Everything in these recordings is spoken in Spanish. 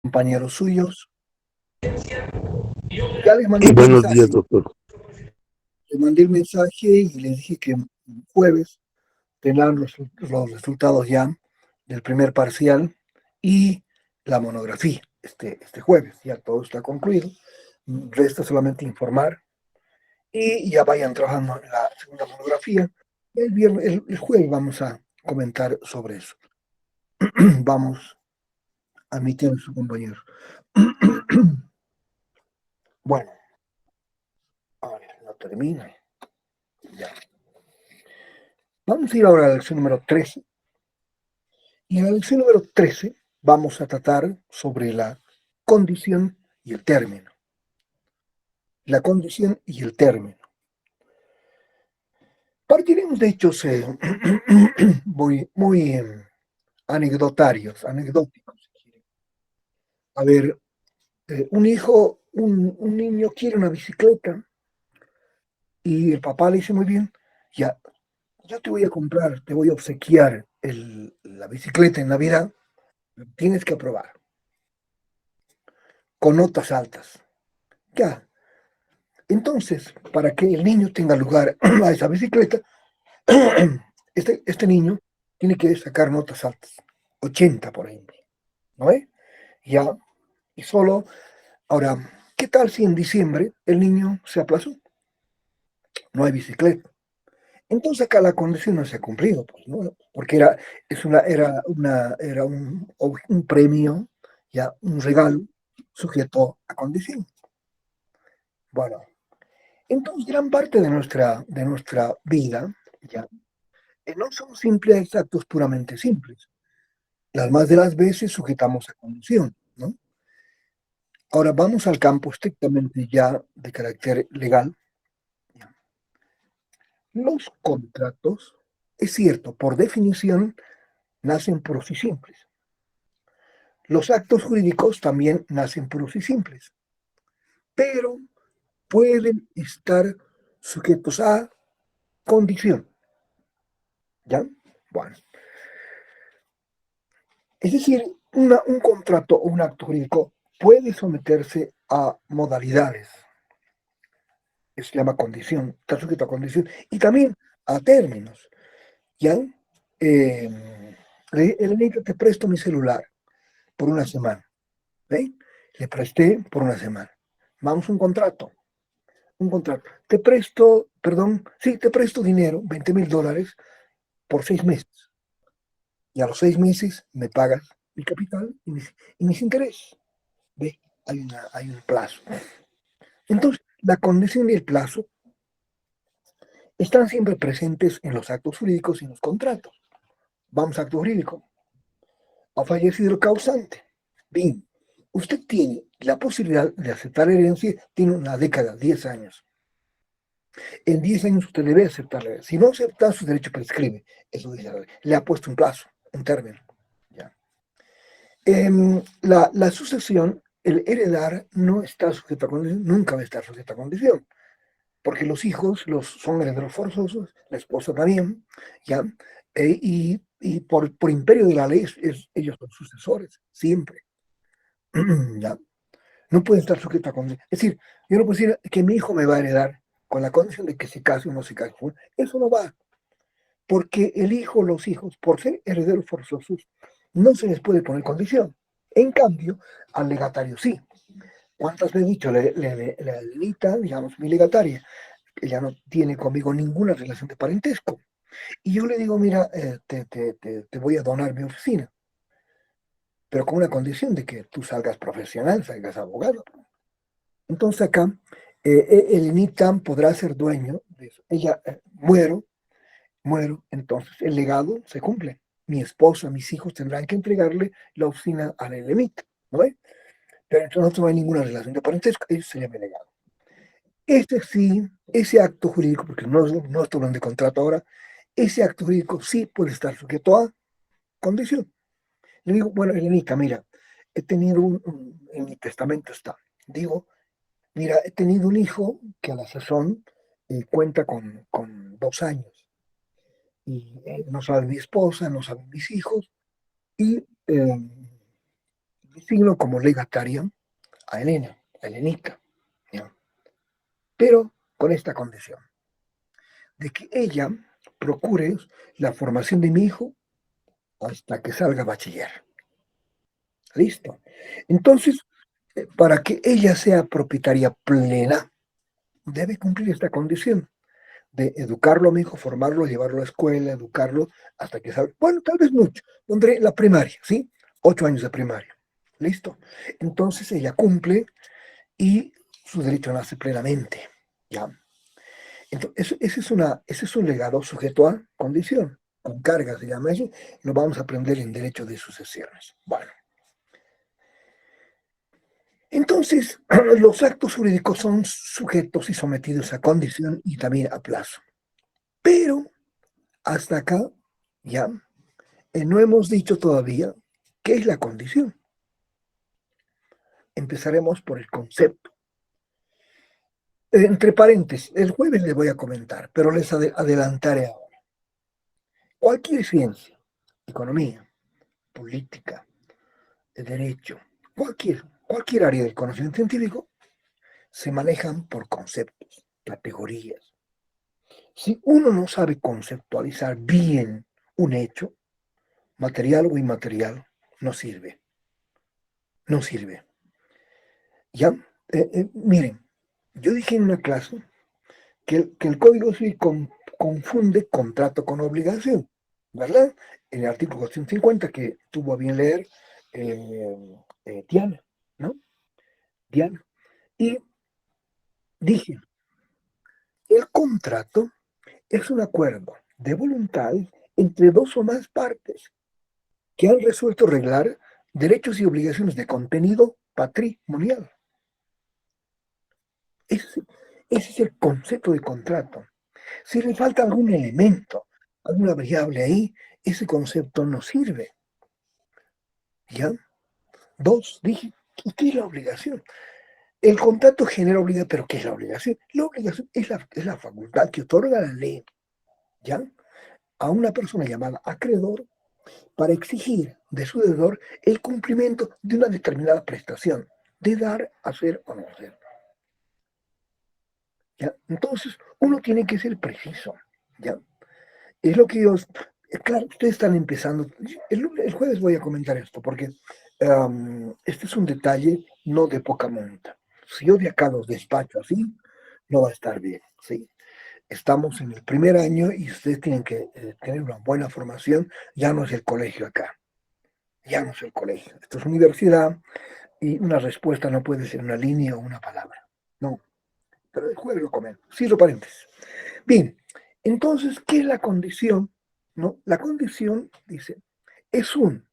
compañeros suyos. Ya les mandé el Buenos días, mensaje, doctor. y les dije que el jueves tendrán los resultados ya del primer parcial y la monografía. Este jueves ya todo está concluido. Resta solamente informar y ya vayan trabajando en la segunda monografía. El jueves vamos a comentar sobre eso. Vamos a admitir a su compañero. Bueno, ahora no termina. Ya. Vamos a ir ahora a la lección número 13. Y en la lección número 13 vamos a tratar sobre la condición y el término. La condición y el término. Partiremos de hechos muy anecdóticos. A ver, un niño quiere una bicicleta y el papá le dice muy bien, ya, yo te voy a comprar, te voy a obsequiar la bicicleta en Navidad, tienes que aprobar, con notas altas. Ya. Entonces, para que el niño tenga lugar a esa bicicleta, este niño tiene que sacar notas altas, 80 por ejemplo, ¿no ve? Ya, y solo, ahora, ¿qué tal si en diciembre el niño se aplazó? No hay bicicleta. Entonces acá la condición no se ha cumplido, pues, ¿no? Porque era un premio, ya, un regalo sujeto a condición. Bueno, entonces gran parte de nuestra vida, ya, no son simples actos puramente simples. Las más de las veces sujetamos a condición, ¿no? Ahora vamos al campo estrictamente ya de carácter legal. Los contratos, es cierto, por definición, nacen puros y simples. Los actos jurídicos también nacen puros y simples, pero pueden estar sujetos a condición. ¿Ya? Bueno. Es decir, un contrato o un acto jurídico puede someterse a modalidades. Eso se llama condición, está sujeto a condición. Y también a términos. ¿Ya? Elenita, te presto mi celular por una semana. ¿Ve? Le presté por una semana. Vamos a un contrato. Un contrato. Te presto, perdón, sí, te presto dinero, $20,000 por 6 meses. Y a los 6 meses me pagas mi capital y mis intereses. ¿Ve? Hay un plazo. Entonces, la condición y el plazo están siempre presentes en los actos jurídicos y en los contratos. Vamos a acto jurídico. Ha fallecido el causante. Bien, usted tiene la posibilidad de aceptar la herencia, tiene una década, 10 años. En 10 años usted debe aceptar la herencia. Si no acepta, su derecho prescribe. Eso dice la ley. Le ha puesto un plazo, un término. ¿Ya? La sucesión, el heredar, no está sujeto a condición, nunca va a estar sujeto a condición. Porque los hijos son herederos forzosos, la esposa también, ¿ya? Y por imperio de la ley, ellos son sucesores, siempre, ¿ya? No pueden estar sujetos a condición. Es decir, yo no puedo decir que mi hijo me va a heredar con la condición de que se case o no se case. Eso no va, porque el hijo, los hijos, por ser herederos forzosos, no se les puede poner condición. En cambio, al legatario sí. ¿Cuántas veces he dicho? La Elenita, digamos, mi legataria, ella no tiene conmigo ninguna relación de parentesco. Y yo le digo, mira, te voy a donar mi oficina, pero con una condición de que tú salgas profesional, salgas abogado. Entonces acá, el NITAM podrá ser dueño de eso. Ella, muero, entonces el legado se cumple. Mi esposa, mis hijos tendrán que entregarle la oficina a la ELEMIT, ¿no ve? Pero entre nosotros no hay ninguna relación de parentesco, eso sería mi legado. Este sí, ese acto jurídico, porque no estoy hablando de contrato ahora, ese acto jurídico sí puede estar sujeto a condición. Le digo, bueno, Elenita, mira, he tenido en mi testamento está, digo, mira, he tenido un hijo que a la sazón cuenta con 2 años y no sabe mi esposa, no saben mis hijos y designo como legataria a Elena, a Elenita, ¿ya? Pero con esta condición, de que ella procure la formación de mi hijo hasta que salga bachiller. Listo. Entonces, para que ella sea propietaria plena, debe cumplir esta condición de educarlo a mi hijo, formarlo, llevarlo a la escuela, educarlo hasta que salga. Bueno, tal vez mucho. Pondré la primaria, ¿sí? 8 años de primaria. Listo. Entonces ella cumple y su derecho nace plenamente. ¿Ya? Entonces, ese es un legado sujeto a condición. Con carga se llama eso. Lo vamos a aprender en derecho de sucesiones. Bueno. Entonces, los actos jurídicos son sujetos y sometidos a condición y también a plazo. Pero hasta acá ya no hemos dicho todavía qué es la condición. Empezaremos por el concepto. Entre paréntesis, el jueves les voy a comentar, pero les adelantaré ahora. Cualquier ciencia, economía, política, derecho, cualquier área del conocimiento científico, se manejan por conceptos, categorías. Si uno no sabe conceptualizar bien un hecho, material o inmaterial, no sirve. No sirve. ¿Ya? Miren, yo dije en una clase que el Código Civil confunde contrato con obligación, ¿verdad? En el artículo 150 que tuvo a bien leer Diana, ¿no? Diana. Y dije, el contrato es un acuerdo de voluntad entre dos o más partes que han resuelto arreglar derechos y obligaciones de contenido patrimonial. Ese, ese es el concepto de contrato. Si le falta algún elemento, alguna variable ahí, ese concepto no sirve. ¿Ya? Dos, dije, ¿y qué es la obligación? El contrato genera obligación, pero ¿qué es la obligación? La obligación es la facultad que otorga la ley, ¿ya? A una persona llamada acreedor para exigir de su deudor el cumplimiento de una determinada prestación, de dar, hacer o no hacer. ¿Ya? Entonces, uno tiene que ser preciso. ¿Ya? Es lo que ellos, claro, ustedes están empezando. El jueves voy a comentar esto, porque este es un detalle no de poca monta. Si yo de acá los despacho así, no va a estar bien. ¿Sí? Estamos en el primer año y ustedes tienen que tener una buena formación. Ya no es el colegio acá. Ya no es el colegio. Esto es universidad y una respuesta no puede ser una línea o una palabra. No. Pero el jueves lo comento. Cierro paréntesis. Bien, entonces, ¿qué es la condición? ¿No? La condición, dice, es un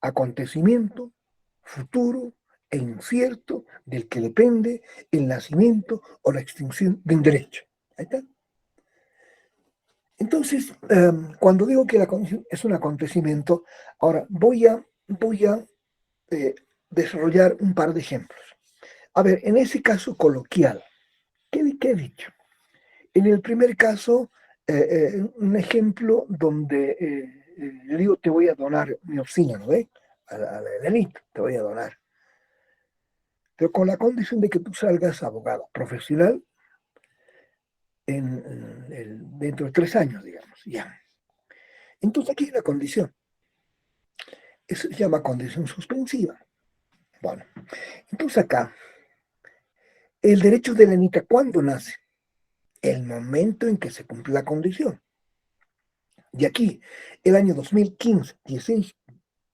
acontecimiento futuro e incierto del que depende el nacimiento o la extinción de un derecho. Ahí está. Entonces, cuando digo que la condición es un acontecimiento, ahora voy a eh, desarrollar un par de ejemplos. A ver, en ese caso coloquial, ¿qué he dicho? En el primer caso, un ejemplo donde le digo, te voy a donar mi oficina, ¿no ves? A la Elenita, te voy a donar. Pero con la condición de que tú salgas abogado profesional dentro de 3 años, digamos, ya. Entonces aquí hay una condición. Eso se llama condición suspensiva. Bueno, entonces acá, el derecho de Elenita, ¿cuándo nace? El momento en que se cumple la condición. Y aquí, el año 2015, 16,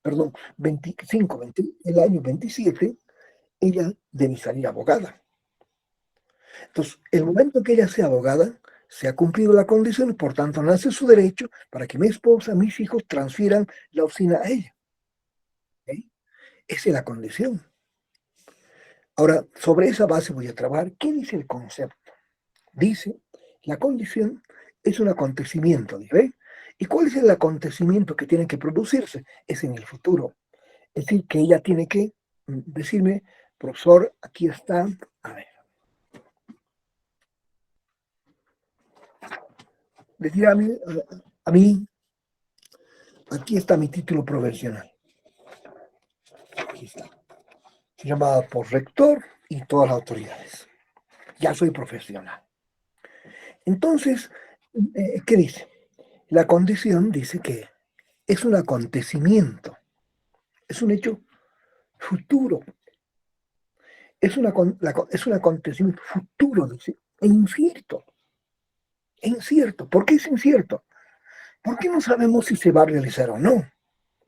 perdón, 25, 20, el año 27, ella debe salir abogada. Entonces, el momento en que ella sea abogada, se ha cumplido la condición y por tanto nace su derecho para que mi esposa, mis hijos transfieran la oficina a ella. ¿Okay? Esa es la condición. Ahora, sobre esa base voy a trabajar. ¿Qué dice el concepto? Dice, la condición es un acontecimiento, ¿ve? ¿Y cuál es el acontecimiento que tiene que producirse? Es en el futuro. Es decir, que ella tiene que decirme, profesor, aquí está, a ver, decir a mí, aquí está mi título profesional. Aquí está. se llamaba por rector y todas las autoridades. Ya soy profesional. Entonces, ¿qué dice? La condición dice que es un acontecimiento, es un hecho futuro, es un acontecimiento futuro, dice, e incierto. Es incierto. ¿Por qué es incierto? Porque no sabemos si se va a realizar o no.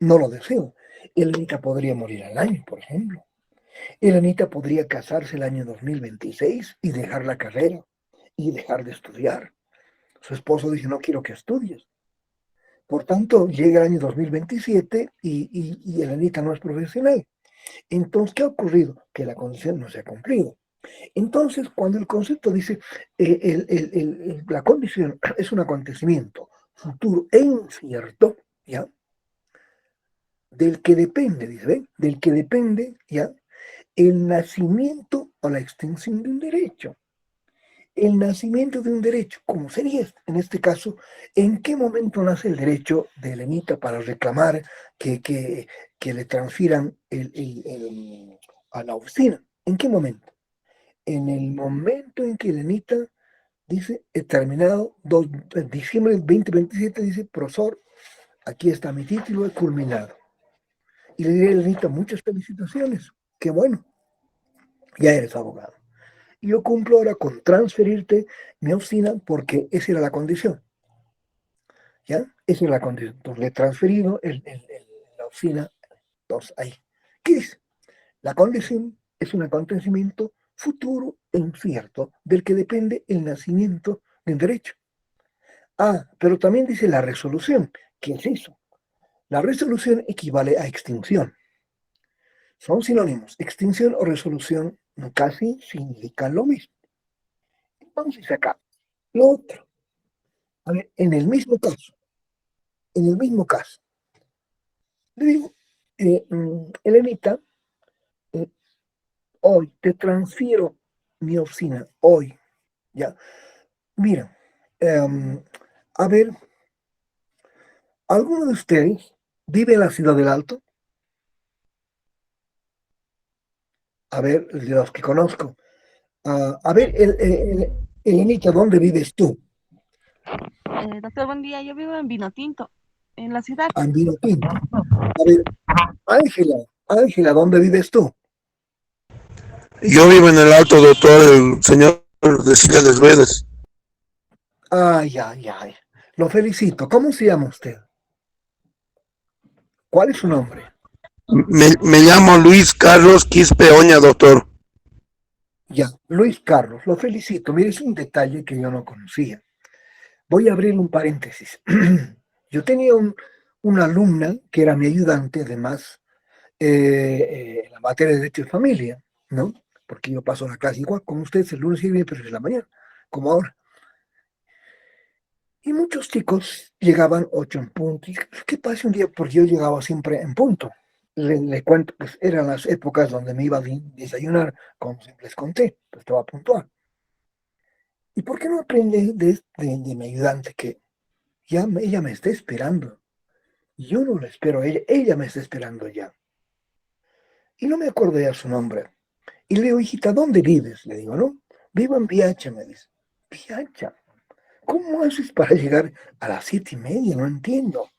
No lo deseo. Elenita podría morir al año, por ejemplo. Elenita podría casarse el año 2026 y dejar la carrera y dejar de estudiar. Su esposo dice, no quiero que estudies. Por tanto, llega el año 2027 y Elenita no es profesional. Entonces, ¿qué ha ocurrido? Que la condición no se ha cumplido. Entonces, cuando el concepto dice la condición es un acontecimiento futuro e incierto, ¿ya? Del que depende, dice, ¿ven? Del que depende, ¿ya? El nacimiento o la extinción de un derecho. El nacimiento de un derecho, como sería en este caso, ¿en qué momento nace el derecho de Elenita para reclamar que le transfieran a la oficina? ¿En qué momento? En el momento en que Elenita dice, he terminado, diciembre del 2027, dice, profesor, aquí está mi título, he culminado. Y le diré a Elenita, muchas felicitaciones, qué bueno, ya eres abogado. Y yo cumplo ahora con transferirte mi oficina porque esa era la condición, ¿ya? Esa era la condición. Entonces le he transferido la oficina, entonces ahí. ¿Qué dice? La condición es un acontecimiento futuro e incierto del que depende el nacimiento del derecho. Ah, pero también dice la resolución. ¿Qué es eso? La resolución equivale a extinción. Son sinónimos. Extinción o resolución casi significan lo mismo. Entonces acá, lo otro. A ver, en el mismo caso, le digo, Elenita, eh, hoy te transfiero mi oficina, hoy, ya. Mira, a ver, ¿alguno de ustedes vive en la ciudad del Alto? A ver, de los que conozco. A ver, Elenita, ¿dónde vives tú? Doctor, buen día. Yo vivo en Vinotinto, en la ciudad. Andino Pinto. A ver, Ángela, Ángela, ¿dónde vives tú? Yo vivo en el Alto, doctor, el señor decía Desvedes. Ay, ay, ay. Lo felicito. ¿Cómo se llama usted? ¿Cuál es su nombre? Me llamo Luis Carlos Quispe Oña, doctor. Ya, Luis Carlos, lo felicito. Mire, es un detalle que yo no conocía. Voy a abrir un paréntesis. Yo tenía una alumna que era mi ayudante, además, en la materia de Derecho de Familia, ¿no? Porque yo paso la clase igual con ustedes el lunes y el miércoles de la mañana, como ahora. Y muchos chicos llegaban 8 en punto. Y, ¿qué pasa un día? Porque yo llegaba siempre en punto. Le cuento, pues eran las épocas donde me iba a desayunar, como les conté, pues estaba puntual. ¿Y por qué no aprende de mi ayudante que ella me está esperando? Yo no la espero a ella me está esperando ya. Y no me acuerdo ya su nombre. Y le digo, hijita, ¿dónde vives? Le digo, ¿no? Vivo en Viacha, me dice. Viacha, ¿cómo haces para llegar a las 7:30? No entiendo.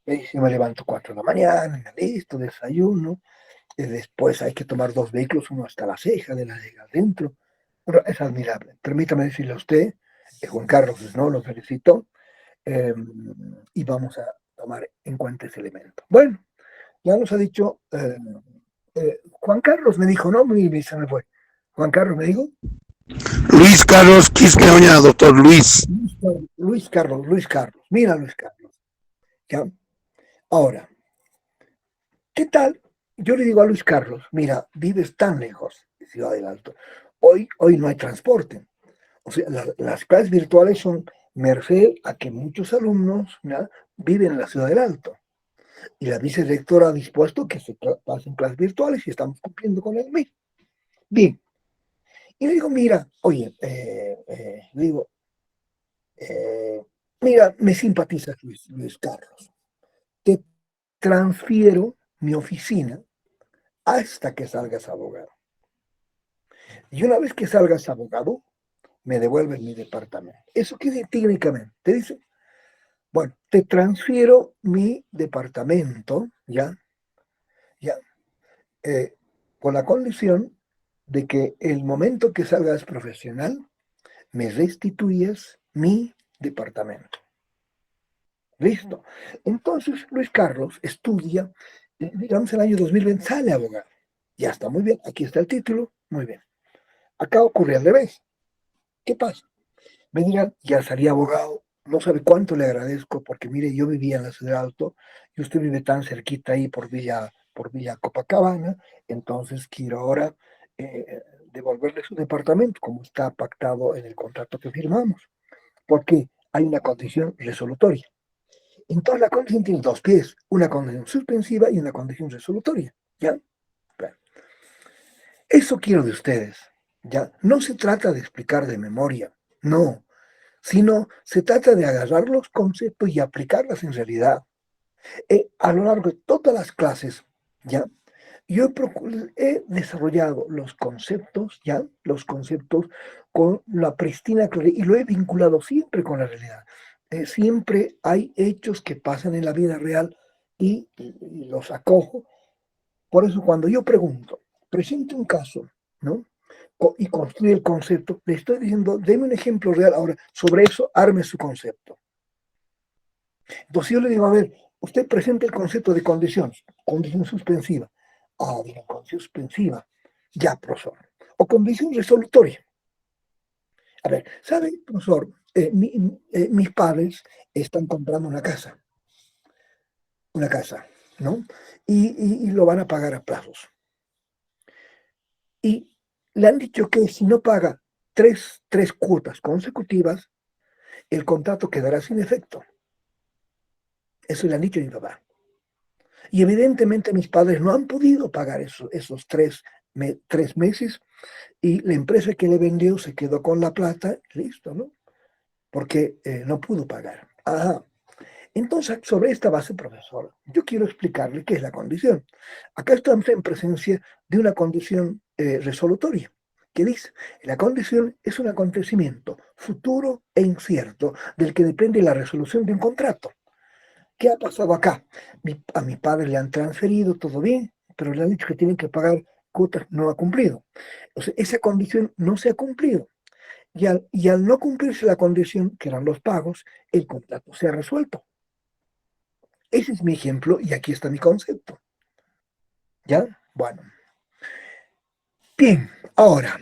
Me dice, me levanto 4 de la mañana, me listo, desayuno. Después hay que tomar 2 vehículos, uno hasta la ceja, de la ceja adentro. Pero es admirable. Permítame decirle a usted, Juan Carlos, ¿no? Lo felicito. eh, y vamos a tomar en cuenta ese elemento. Bueno, ya nos ha dicho Juan Carlos, me dijo, no, se me fue. Juan Carlos me dijo. Luis Carlos Quispe Oña, doctor Luis. Luis Carlos, mira Luis Carlos. ¿Ya? Ahora, ¿qué tal? Yo le digo a Luis Carlos, mira, vives tan lejos de Ciudad del Alto. Hoy no hay transporte. O sea, las clases virtuales son merced a que muchos alumnos, ¿no?, viven en la Ciudad del Alto. Y la vicerrectora ha dispuesto que se pasen clases virtuales y estamos cumpliendo con el mismo. Bien. Y le digo, mira, oye, le digo, eh, mira, me simpatizas, Luis Carlos. Te transfiero mi oficina hasta que salgas abogado. Y una vez que salgas abogado, me devuelven mi departamento. ¿Eso qué dice técnicamente? Te dice, bueno, te transfiero mi departamento, ya, ya, con la condición de que el momento que salgas profesional, me restituyes mi departamento. Listo. Entonces, Luis Carlos estudia, digamos, el año 2020, sale abogado. Ya está, muy bien, aquí está el título, muy bien. Acá ocurre al revés. ¿Qué pasa? Me dirán, ya salí abogado, no sabe cuánto le agradezco, porque mire, yo vivía en la Ciudad Alto, y usted vive tan cerquita ahí por Villa Copacabana, entonces quiero ahora devolverle su departamento, como está pactado en el contrato que firmamos, porque hay una condición resolutoria. Entonces la condición tiene dos pies, una condición suspensiva y una condición resolutoria. ¿Ya? Bueno, eso quiero de ustedes. ¿Ya? No se trata de explicar de memoria, no, sino se trata de agarrar los conceptos y aplicarlos en realidad. A lo largo de todas las clases, ¿ya? Yo he desarrollado los conceptos, ¿ya? Los conceptos con la pristina claridad y lo he vinculado siempre con la realidad. Siempre hay hechos que pasan en la vida real y los acojo. Por eso cuando yo pregunto, presente un caso, ¿no? Y construye el concepto, le estoy diciendo, deme un ejemplo real. Ahora, sobre eso, arme su concepto. Entonces yo le digo, a ver, usted presenta el concepto de condición suspensiva. Ah, bien, condición suspensiva. Ya, profesor. O condición resolutoria. A ver, ¿sabe, profesor? Mis padres están comprando una casa, ¿no? Y lo van a pagar a plazos. Y le han dicho que si no paga tres cuotas consecutivas, el contrato quedará sin efecto. Eso le han dicho a mi papá. Y evidentemente mis padres no han podido pagar esos 3 meses y la empresa que le vendió se quedó con la plata, listo, ¿no? Porque no pudo pagar. Ajá. Entonces, sobre esta base, profesor, yo quiero explicarle qué es la condición. Acá estamos en presencia de una condición resolutoria, que dice, la condición es un acontecimiento futuro e incierto del que depende la resolución de un contrato. ¿Qué ha pasado acá? A mi padre le han transferido, todo bien, pero le han dicho que tienen que pagar cuotas, no ha cumplido. O sea, esa condición no se ha cumplido. Y al no cumplirse la condición, que eran los pagos, el contrato se ha resuelto. Ese es mi ejemplo y aquí está mi concepto. ¿Ya? Bueno. Bien, ahora,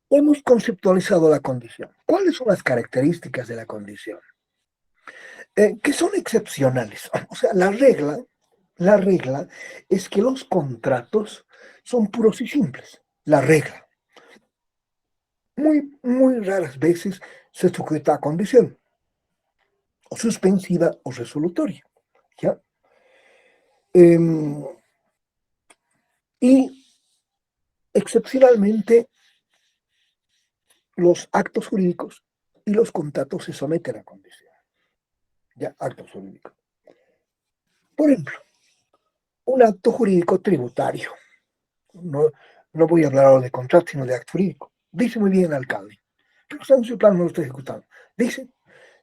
hemos conceptualizado la condición. ¿Cuáles son las características de la condición? Que son excepcionales. O sea, la regla es que los contratos son puros y simples. La regla. Muy, muy raras veces se sujeta a condición, o suspensiva o resolutoria. ¿Ya? Y excepcionalmente los actos jurídicos y los contratos se someten a condición. ¿Ya? Actos jurídicos. Por ejemplo, un acto jurídico tributario. No, no voy a hablar ahora de contrato, sino de acto jurídico. Dice muy bien el alcalde, pero está en su plan, no lo está ejecutando. Dice,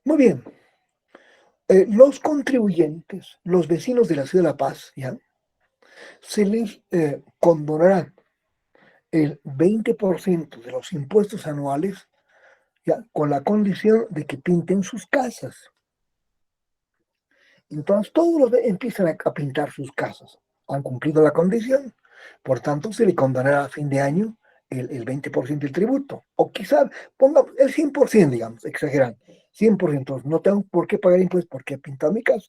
muy bien, los contribuyentes, los vecinos de la ciudad de La Paz, ¿ya? Se les condonará el 20% de los impuestos anuales, ¿ya? Con la condición de que pinten sus casas. Entonces todos empiezan a pintar sus casas. Han cumplido la condición. Por tanto, se le condonará a fin de año el 20% del tributo. O quizás ponga el 100%, digamos, exagerando. 100%. No tengo por qué pagar impuestos porque he pintado mi casa.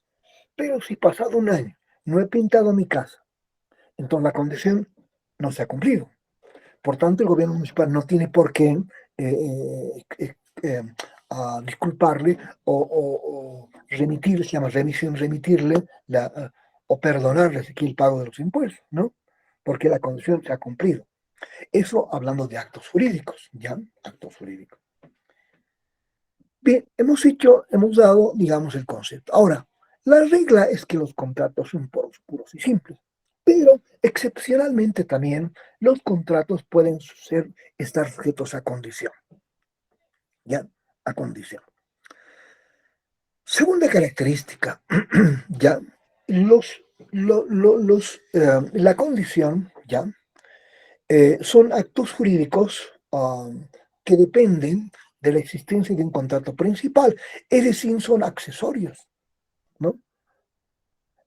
Pero si pasado un año no he pintado mi casa, entonces la condición no se ha cumplido. Por tanto, el gobierno municipal no tiene por qué a disculparle o remitirle, se llama remisión, remitirle o perdonarle aquí el pago de los impuestos, ¿no? Porque la condición se ha cumplido. Eso hablando de actos jurídicos, ¿ya? Actos jurídicos. Bien, hemos dado, digamos, el concepto. Ahora, la regla es que los contratos son puros y simples. Pero excepcionalmente también los contratos pueden estar sujetos a condición, ¿ya? A condición. Segunda característica, ¿ya? La condición, ¿ya? Son actos jurídicos que dependen de la existencia de un contrato principal, es decir, son accesorios, ¿no?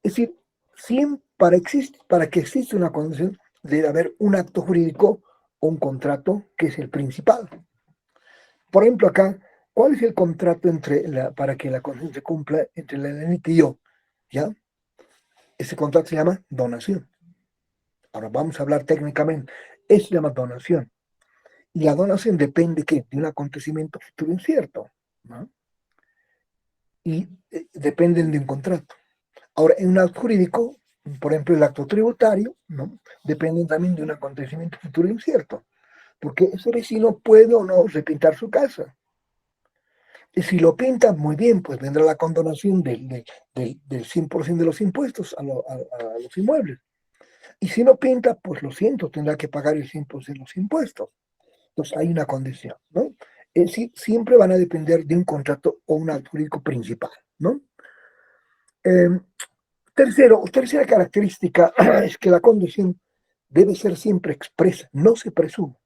Es decir, para que exista una condición debe haber un acto jurídico o un contrato que es el principal. Por ejemplo, acá, ¿cuál es el contrato para que la condición se cumpla entre la Elenita y yo? ¿Ya? Ese contrato se llama donación. Ahora vamos a hablar técnicamente. Eso se llama donación. Y la donación depende ¿qué? De un acontecimiento futuro incierto, ¿no? Y dependen de un contrato. Ahora, en un acto jurídico, por ejemplo, el acto tributario, ¿no? Dependen también de un acontecimiento futuro incierto, porque ese vecino puede o no repintar su casa. Y si lo pinta, muy bien, pues vendrá la condonación del 100% de los impuestos a los inmuebles. Y si no pinta, pues lo siento, tendrá que pagar el 100% de los impuestos. Entonces hay una condición, ¿no? Siempre van a depender de un contrato o un acto jurídico principal, ¿no? Eh, tercera característica es que la condición debe ser siempre expresa, no se presume.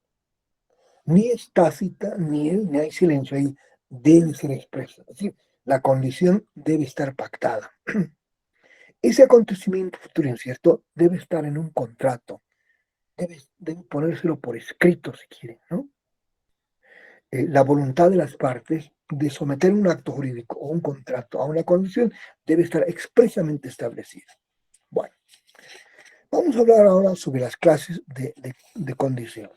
Ni es tácita, ni hay silencio ahí, debe ser expresa. Es decir, la condición debe estar pactada. Ese acontecimiento futuro incierto debe estar en un contrato, debe ponérselo por escrito si quieren, ¿no? La voluntad de las partes de someter un acto jurídico o un contrato a una condición debe estar expresamente establecida. Bueno, vamos a hablar ahora sobre las clases de condición.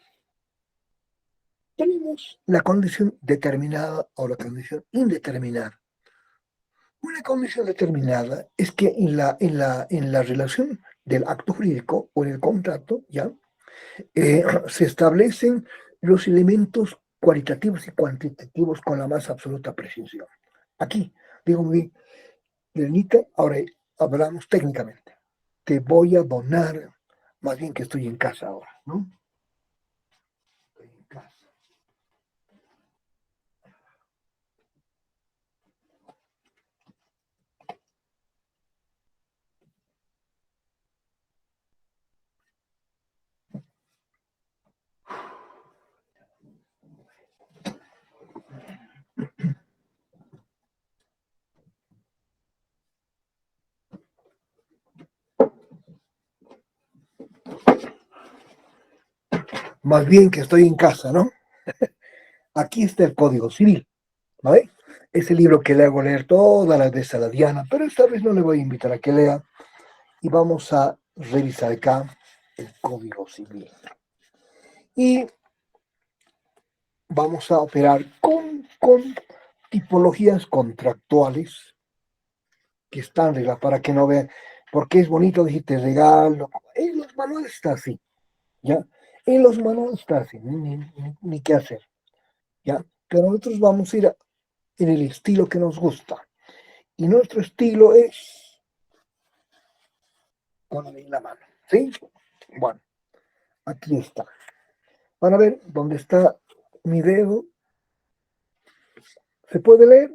Tenemos la condición determinada o la condición indeterminada. Una condición determinada es que en la relación del acto jurídico o en el contrato, ¿ya? Se establecen los elementos cualitativos y cuantitativos con la más absoluta precisión. Aquí, digo muy bien, Lenita, ahora hablamos técnicamente. Te voy a donar, más bien que estoy en casa ahora, ¿no? Estoy en casa. Más bien que estoy en casa, ¿no? Aquí está el Código Civil, ¿no ve? Ese libro que le hago leer todas las veces a la Diana, pero esta vez no le voy a invitar a que lea y vamos a revisar acá el Código Civil. Y vamos a operar con tipologías contractuales que están regladas para que no vean, porque es bonito decir te regalo. En los manuales está así, ¿ya? En los manuales está así, ni qué hacer, ¿ya? Pero nosotros vamos a ir en el estilo que nos gusta. Y nuestro estilo es con la ley en la mano, ¿sí? Bueno, aquí está. Van a ver dónde está mi dedo. ¿Se puede leer?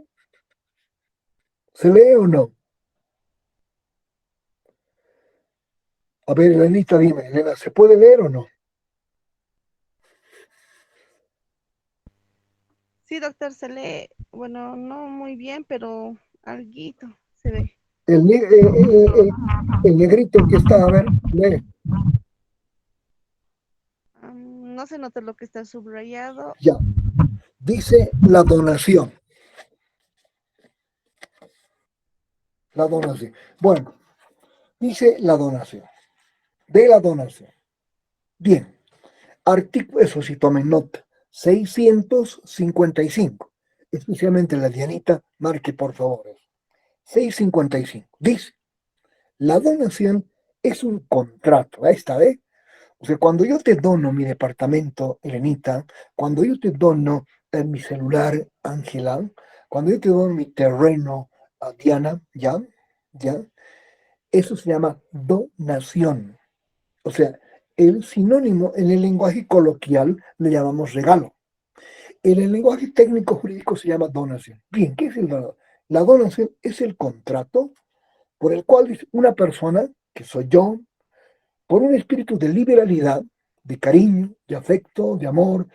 ¿Se lee o no? A ver, Elenita, dime, Elena, ¿se puede leer o no? Sí, doctor, se lee, bueno, no muy bien, pero alguito se ve. El, el negrito que está, a ver, lee. No se nota lo que está subrayado. Ya. Dice la donación. La donación. Bueno, dice la donación. De la donación. Bien. Artículo, eso sí, tomen nota. 655. Especialmente la Dianita, marque por favor. 655. Dice, la donación es un contrato. Ahí está, ¿eh? O sea, cuando yo te dono mi departamento, Elenita, cuando yo te dono mi celular, Ángela, cuando yo te dono mi terreno, Diana, ¿ya? ¿Ya? Eso se llama donación. O sea, el sinónimo en el lenguaje coloquial le llamamos regalo. En el lenguaje técnico jurídico se llama donación. Bien, ¿qué es el donación? La donación es el contrato por el cual una persona, que soy yo, por un espíritu de liberalidad, de cariño, de afecto, de amor,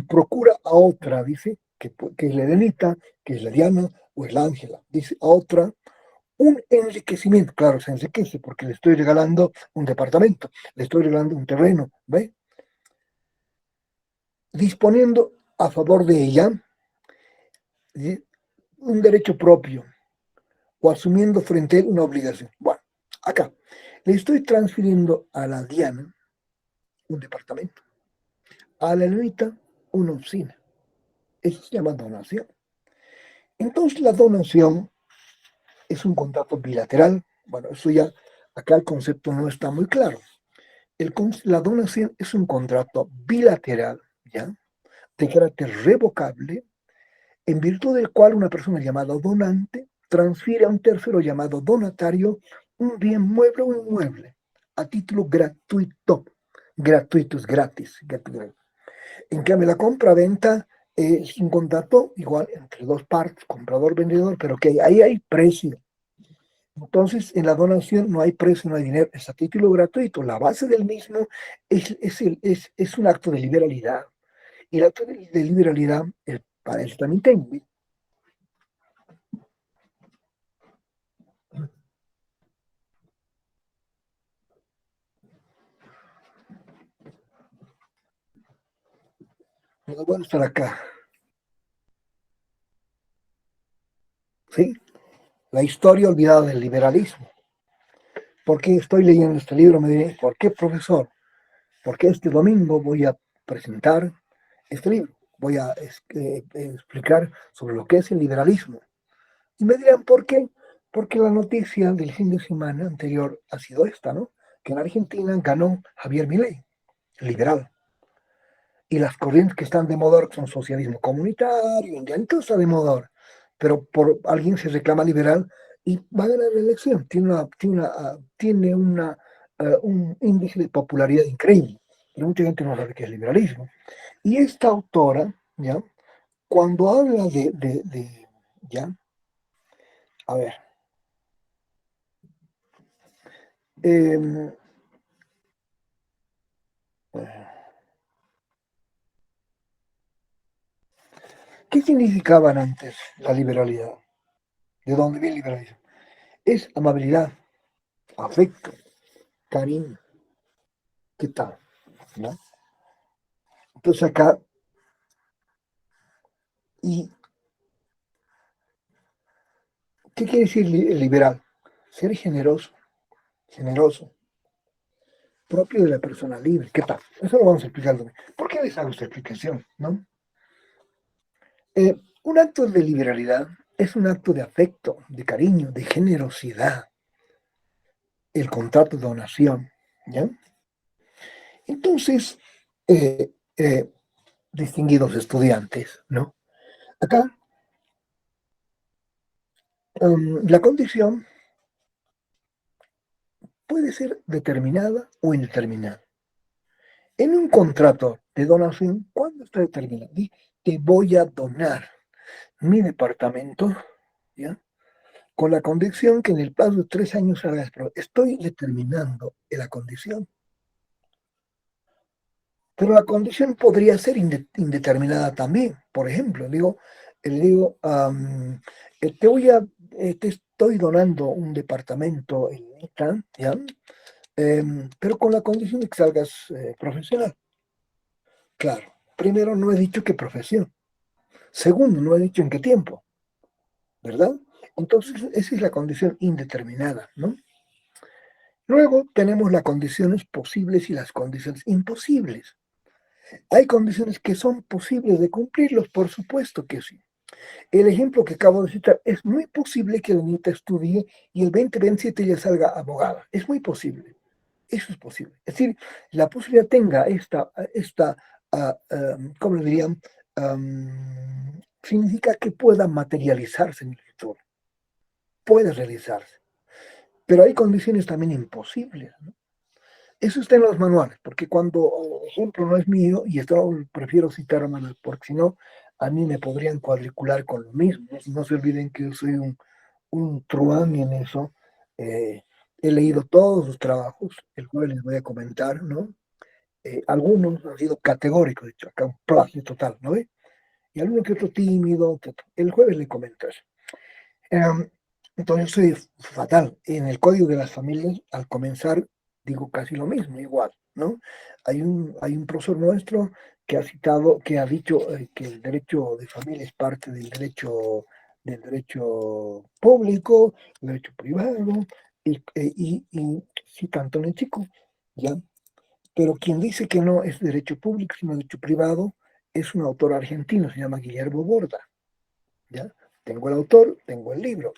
procura a otra, dice, que es la Elenita, que es la Diana o es la Ángela, dice a otra, un enriquecimiento. Claro, se enriquece porque le estoy regalando un departamento, le estoy regalando un terreno, ¿ve? Disponiendo a favor de ella un derecho propio o asumiendo frente a él una obligación. Bueno, acá le estoy transfiriendo a la Diana un departamento, a la Elenita una oficina. Eso se llama donación. Entonces la donación es un contrato bilateral. Bueno, eso ya, acá el concepto no está muy claro. La donación es un contrato bilateral, ¿ya? De carácter revocable, en virtud del cual una persona llamada donante transfiere a un tercero llamado donatario un bien mueble o inmueble a título gratuito. Gratuito es gratis. En cambio, la compra-venta es un contrato igual entre dos partes, comprador-vendedor, pero que ahí hay precio. Entonces, en la donación no hay precio, no hay dinero, es a título gratuito. La base del mismo es un acto de liberalidad. Y el acto de liberalidad, para eso también tengo. No voy a estar acá. ¿Sí? La historia olvidada del liberalismo. ¿Por qué estoy leyendo este libro? Me diré, ¿por qué, profesor? Porque este domingo voy a presentar este libro. Voy a explicar sobre lo que es el liberalismo. Y me dirán, ¿por qué? Porque la noticia del fin de semana anterior ha sido esta, ¿no? Que en Argentina ganó Javier Milei, liberal. Y las corrientes que están de moda ahora son socialismo comunitario, ya todo está de moda ahora. Pero por alguien se reclama liberal y va a ganar la elección. Tiene un índice de popularidad increíble. Pero mucha gente no sabe qué es liberalismo. Y esta autora, ¿ya? Cuando habla ¿ya? A ver, eh, ¿qué significaban antes la liberalidad? ¿De dónde viene el liberalismo? Es amabilidad, afecto, cariño. ¿Qué tal? ¿No? Entonces acá, ¿y qué quiere decir liberal? Ser generoso, generoso, propio de la persona libre. ¿Qué tal? Eso lo vamos a explicar. ¿Por qué les hago esta explicación? ¿No? Un acto de liberalidad es un acto de afecto, de cariño, de generosidad, el contrato de donación. ¿Ya? Entonces, eh, eh, distinguidos estudiantes, ¿no? Acá, la condición puede ser determinada o indeterminada. En un contrato de donación, ¿cuándo está determinado? Te voy a donar mi departamento, ¿ya? Con la condición que en el plazo de 3 años hagas. Estoy determinando la condición. Pero la condición podría ser indeterminada también. Por ejemplo, le digo te estoy donando un departamento en Ita, ¿ya? Pero con la condición de que salgas profesional. Claro, primero no he dicho qué profesión. Segundo, no he dicho en qué tiempo, ¿verdad? Entonces, esa es la condición indeterminada, ¿no? Luego tenemos las condiciones posibles y las condiciones imposibles. Hay condiciones que son posibles de cumplirlos, por supuesto que sí. El ejemplo que acabo de citar, es muy posible que la niña estudie y el 2027 ya salga abogada. Es muy posible. Eso es posible. Es decir, la posibilidad tenga ¿cómo le dirían? Significa que pueda materializarse en el futuro, puede realizarse. Pero hay condiciones también imposibles, ¿no? Eso está en los manuales, porque cuando el ejemplo no es mío, y esto prefiero citar a manual, porque si no, a mí me podrían cuadricular con lo mismo. No se olviden que yo soy un truán en eso. Eh, He leído todos sus trabajos, el cual les voy a comentar, ¿no? Algunos han sido categóricos, de hecho, acá un plagio total, ¿no ve? Y alguno que otro tímido, el jueves le comento eso. Em, entonces soy fatal. En el código de las familias, al comenzar, digo casi lo mismo, igual, ¿no? Hay un profesor nuestro que ha citado, que ha dicho que el derecho de familia es parte del derecho público, del derecho privado, y cita a Antonio Chico, ¿ya? Pero quien dice que no es derecho público, sino derecho privado, es un autor argentino, se llama Guillermo Borda, ¿ya? Tengo el autor, tengo el libro.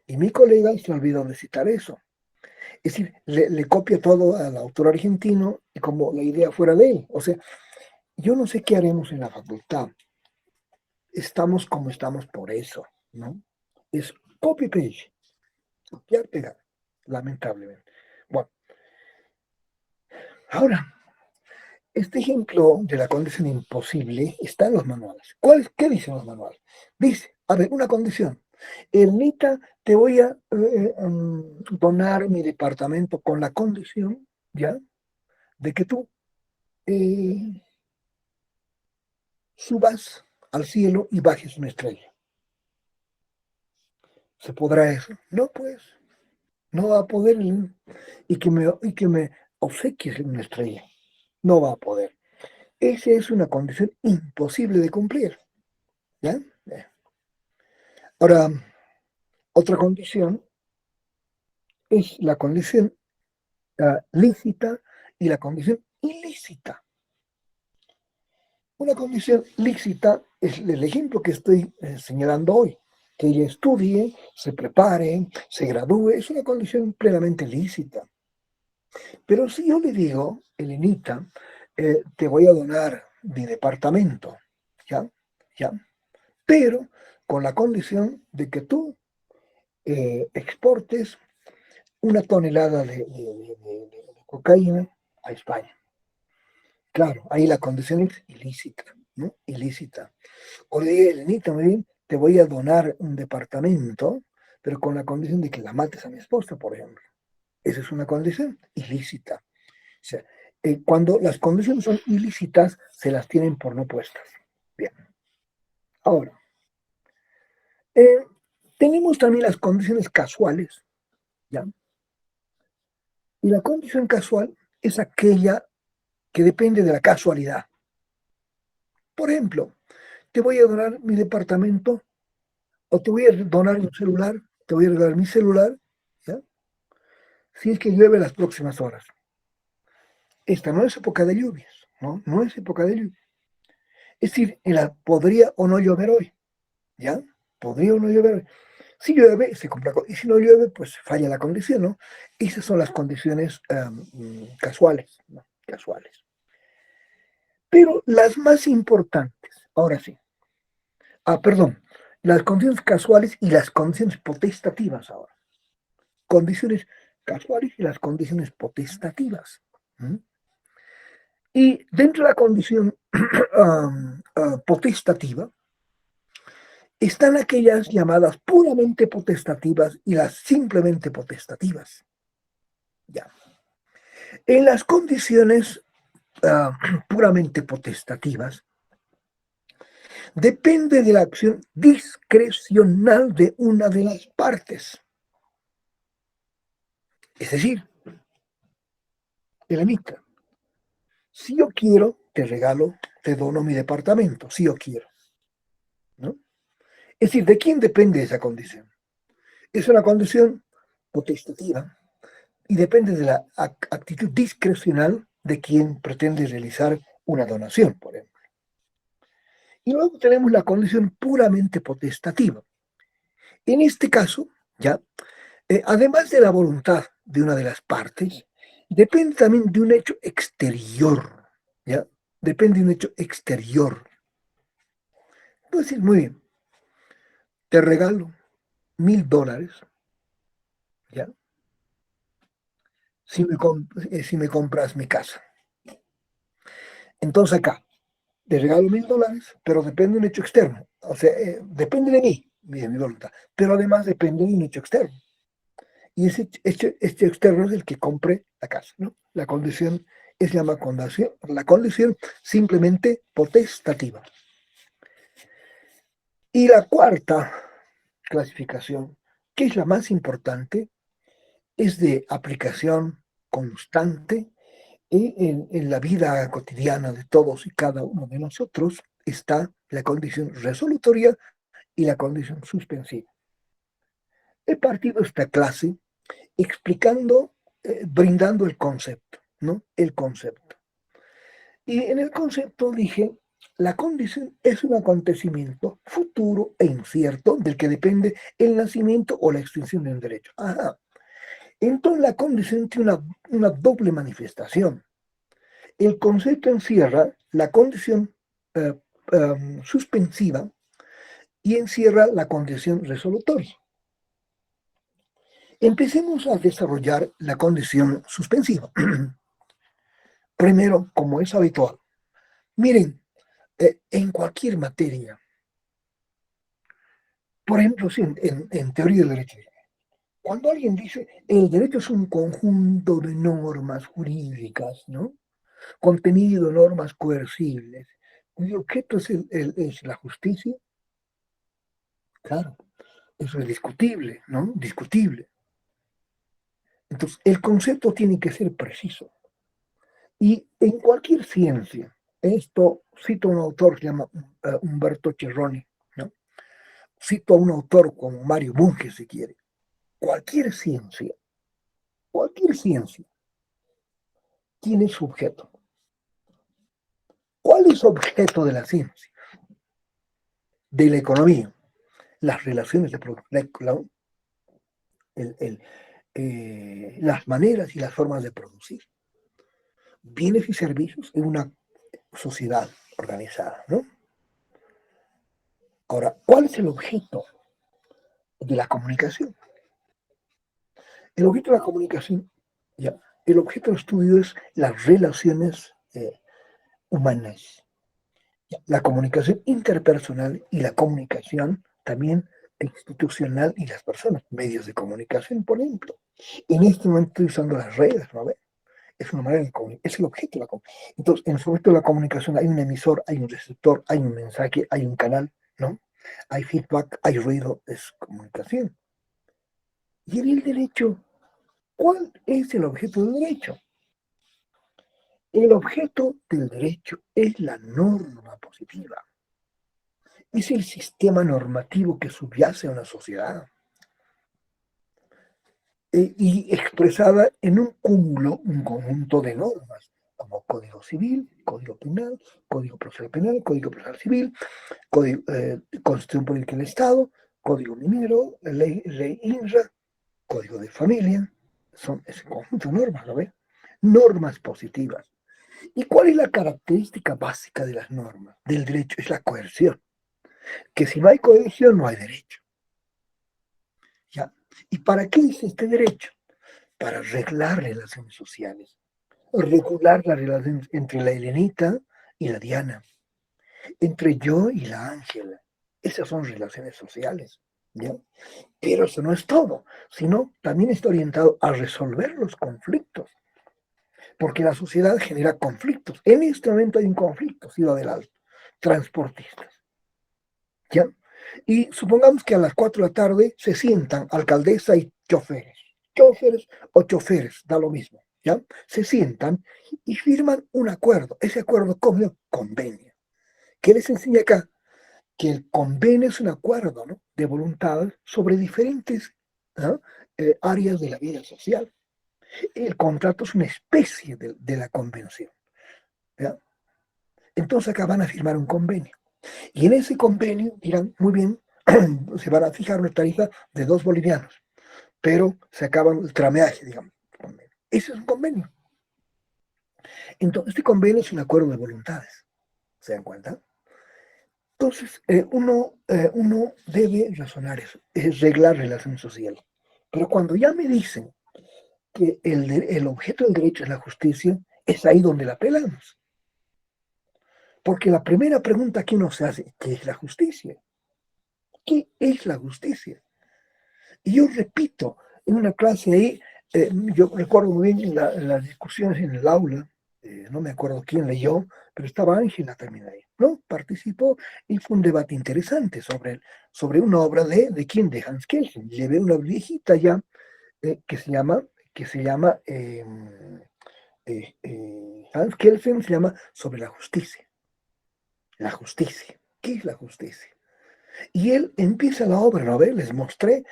Y mi colega se olvidó de citar eso. Es decir, le copia todo al autor argentino y como la idea fuera de él. O sea, yo no sé qué haremos en la facultad. Estamos como estamos por eso, ¿no? Es copy-paste, copiar, pegar, lamentablemente. Bueno, ahora, este ejemplo de la condición imposible está en los manuales. ¿Qué dicen los manuales? Dice, a ver, una condición. Ernita, te voy a donar mi departamento con la condición, ¿ya? De que tú eh, subas al cielo y bajes una estrella. ¿Se podrá eso? No, pues, no va a poder. Y que me obsequies una estrella. No va a poder. Esa es una condición imposible de cumplir, ¿ya? Ahora, otra condición es la condición lícita y la condición ilícita. Una condición lícita es el ejemplo que estoy señalando hoy. Que ella estudie, se prepare, se gradúe, es una condición plenamente lícita. Pero si yo le digo, Elenita, te voy a donar mi departamento, ¿ya? ¿Ya? Pero con la condición de que tú exportes 1 tonelada de cocaína a España. Claro, ahí la condición es ilícita, ¿no? Ilícita. O le diga, Elenita, muy bien, te voy a donar un departamento, pero con la condición de que la mates a mi esposa, por ejemplo. Esa es una condición ilícita. O sea, cuando las condiciones son ilícitas, se las tienen por no puestas. Bien. Ahora, eh, tenemos también las condiciones casuales, ¿ya? Y la condición casual es aquella que depende de la casualidad. Por ejemplo, te voy a donar mi departamento o te voy a donar un celular, te voy a regalar mi celular, ¿ya? Si es que llueve las próximas horas. Esta no es época de lluvias, ¿no? No es época de lluvias. Es decir, podría o no llover hoy, ¿ya? Podría o no llover hoy. Si llueve, se compra, y si no llueve, pues falla la condición, ¿no? Esas son las condiciones casuales, ¿no? Casuales. Pero las más importantes, ahora sí, perdón, las condiciones casuales y las condiciones potestativas ahora. Condiciones casuales y las condiciones potestativas. ¿Mm? Y dentro de la condición potestativa están aquellas llamadas puramente potestativas y las simplemente potestativas. Ya. En las condiciones puramente potestativas, depende de la acción discrecional de una de las partes. Es decir, Elenita, si yo quiero, te regalo, te dono mi departamento, si yo quiero, ¿no? Es decir, ¿de quién depende esa condición? Es una condición potestativa y depende de la actitud discrecional de quien pretende realizar una donación, por ejemplo. Y luego tenemos la condición puramente potestativa. En este caso, ya, además de la voluntad de una de las partes, depende también de un hecho exterior, ¿ya? Depende de un hecho exterior. Puedo decir, muy bien, te regalo $1,000, ¿ya? si me compras mi casa. Entonces acá, te regalo $1.000, pero depende de un hecho externo. O sea, depende de mí, de mi voluntad, pero además depende de un hecho externo. Y ese hecho externo es el que compre la casa, ¿no? La condición es llamada condición, la condición simplemente potestativa. Y la cuarta clasificación, que es la más importante, es de aplicación constante en la vida cotidiana de todos y cada uno de nosotros, está la condición resolutoria y la condición suspensiva. He partido esta clase explicando, brindando el concepto, ¿no? El concepto. Y en el concepto dije, la condición es un acontecimiento futuro e incierto del que depende el nacimiento o la extinción de un derecho. Ajá. Entonces la condición tiene una doble manifestación. El concepto encierra la condición eh, suspensiva y encierra la condición resolutoria. Empecemos a desarrollar la condición suspensiva. Primero, como es habitual, miren, en cualquier materia, por ejemplo, sí, en teoría del derecho, cuando alguien dice el derecho es un conjunto de normas jurídicas, ¿no? Contenido de normas coercibles, cuyo objeto es la justicia, claro, eso es discutible, ¿no? Discutible. Entonces, el concepto tiene que ser preciso. Y en cualquier ciencia, esto cito a un autor que se llama Umberto Cerroni, ¿no? Cito a un autor como Mario Bunge, si quiere. Cualquier ciencia tiene su objeto. ¿Cuál es el objeto de la ciencia? De la economía, las relaciones de producción, las maneras y las formas de producir bienes y servicios en una sociedad organizada, ¿no? Ahora, ¿cuál es el objeto de la comunicación? El objeto de la comunicación, ya, el objeto de estudio es las relaciones humanas, ya, la comunicación interpersonal y la comunicación también institucional y las personas, medios de comunicación, por ejemplo. En este momento estoy usando las redes, ¿no? Es una manera de comunicar, es el objeto de la comunicación. Entonces, en el objeto de la comunicación hay un emisor, hay un receptor, hay un mensaje, hay un canal, ¿no? Hay feedback, hay ruido, es comunicación. Y en el derecho, ¿cuál es el objeto del derecho? El objeto del derecho es la norma positiva. Es el sistema normativo que subyace a una sociedad y expresada en un cúmulo, un conjunto de normas, como Código Civil, Código Penal, Código Procesal Penal, Código Procesal Civil, Constitución Política del Estado, Código Minero, ley INRA, Código de Familia. Son ese conjunto de normas, ¿lo ves? Normas positivas. ¿Y cuál es la característica básica de las normas del derecho? Es la coerción. Que si no hay coerción, no hay derecho. ¿Ya? ¿Y para qué es este derecho? Para arreglar relaciones sociales, regular la relación entre la Helenita y la Diana, entre yo y la Ángela. Esas son relaciones sociales, ¿ya? Pero eso no es todo, sino también está orientado a resolver los conflictos, porque la sociedad genera conflictos. En este momento hay un conflicto, Ciudad del Alto, transportistas, ¿ya? Y supongamos que a las 4 de la tarde se sientan alcaldesa y choferes o choferes, da lo mismo, ¿ya? Se sientan y firman un acuerdo. Ese acuerdo, ¿cómo? Convenio. ¿Qué les enseña acá? Que el convenio es un acuerdo, ¿no? De voluntad sobre diferentes, ¿no? Áreas de la vida social. El contrato es una especie de la convención, ¿ya? Entonces acá van a firmar un convenio. Y en ese convenio dirán, muy bien, se van a fijar una tarifa de 2 bolivianos, pero se acaban el trameaje, digamos. Ese es un convenio. Entonces, este convenio es un acuerdo de voluntades. ¿Se dan cuenta? Entonces, uno debe razonar eso, es reglar relaciones sociales. Pero cuando ya me dicen, que el objeto del derecho es la justicia, es ahí donde la apelamos. Porque la primera pregunta que uno se hace, ¿qué es la justicia? ¿Qué es la justicia? Y yo repito, en una clase ahí, yo recuerdo muy bien las discusiones en el aula, no me acuerdo quién leyó, pero estaba Ángela también ahí, ¿no? Participó y fue un debate interesante sobre una obra de quién, de Hans Kelsen. Llevé una viejita ya que se llama Hans Kelsen, se llama Sobre la justicia. La justicia. ¿Qué es la justicia? Y él empieza la obra, ¿no? Les mostré,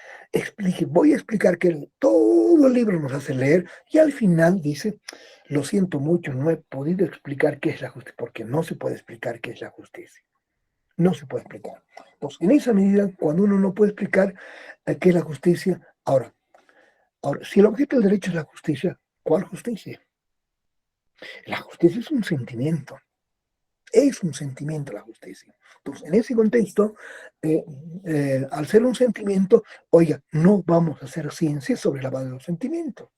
voy a explicar que todo el libro nos hace leer y al final dice, lo siento mucho, no he podido explicar qué es la justicia, porque no se puede explicar qué es la justicia. No se puede explicar. Entonces, en esa medida, cuando uno no puede explicar qué es la justicia, ahora, si el objeto del derecho es la justicia, ¿cuál justicia? La justicia es un sentimiento. Es un sentimiento la justicia. Entonces, en ese contexto, al ser un sentimiento, oiga, no vamos a hacer ciencia sobre la base de los sentimientos.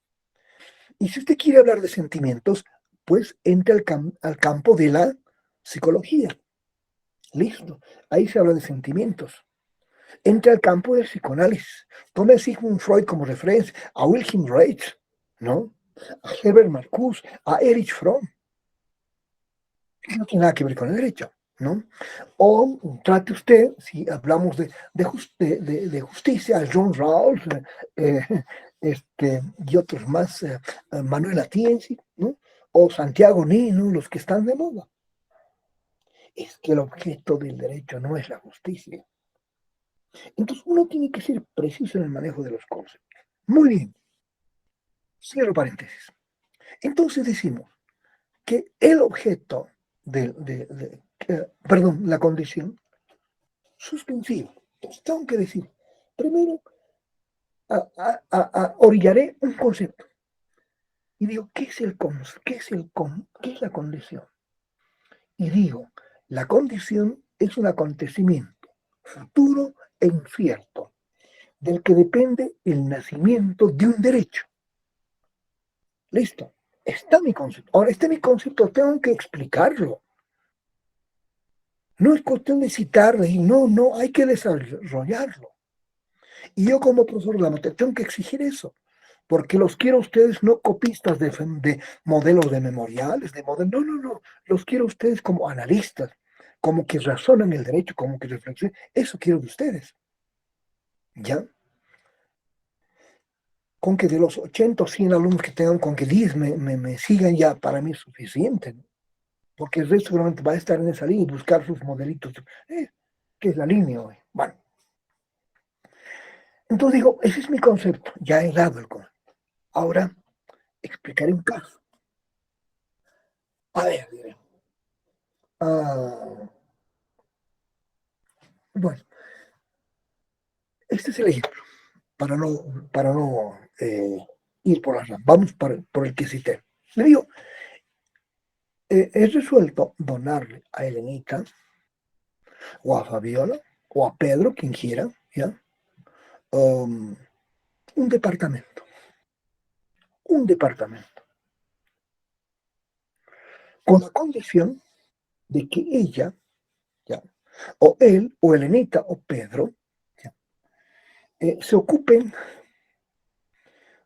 Y si usted quiere hablar de sentimientos, pues entre al campo de la psicología. Listo. Ahí se habla de sentimientos. Entra al campo del psicoanálisis. Tome a Sigmund Freud como referencia, a Wilhelm Reich, ¿no? A Herbert Marcuse, a Erich Fromm. Que no tiene nada que ver con el derecho, ¿no? O trate usted, si hablamos de justicia, a John Rawls eh, y otros más, Manuel Atienzi, ¿no? O Santiago Nino, los que están de moda. Es que el objeto del derecho no es la justicia. Entonces uno tiene que ser preciso en el manejo de los conceptos. Muy bien, cierro paréntesis. Entonces decimos que el objeto perdón, la condición suspensivo. Entonces tengo que decir, primero, orillaré un concepto y digo, ¿qué es qué es la condición? Y digo, la condición es un acontecimiento futuro e incierto del que depende el nacimiento de un derecho. Listo. Está mi concepto. Ahora, mi concepto, tengo que explicarlo. No es cuestión de citarlo y no, hay que desarrollarlo. Y yo como profesor de la materia tengo que exigir eso, porque los quiero a ustedes no copistas de modelos de memoriales, no, los quiero a ustedes como analistas, como que razonan el derecho, como que reflexionan, eso quiero de ustedes, ¿ya? Con que de los 80 o 100 alumnos que tengan, con que 10 me sigan ya para mí es suficiente, ¿no? Porque el resto seguramente va a estar en esa línea y buscar sus modelitos, que es la línea hoy. Bueno, entonces digo, ese es mi concepto, ya he dado el concepto. Ahora explicaré un caso. A ver, diré. Bueno, este es el ejemplo, para no ir por las ramas. Vamos por el que cité. Le digo, he resuelto donarle a Elenita, o a Fabiola, o a Pedro, quien quiera, ¿ya? Um, un departamento. Un departamento. Con la condición de que ella, ¿ya? O él, o Elenita, o Pedro, ¿ya? Se ocupen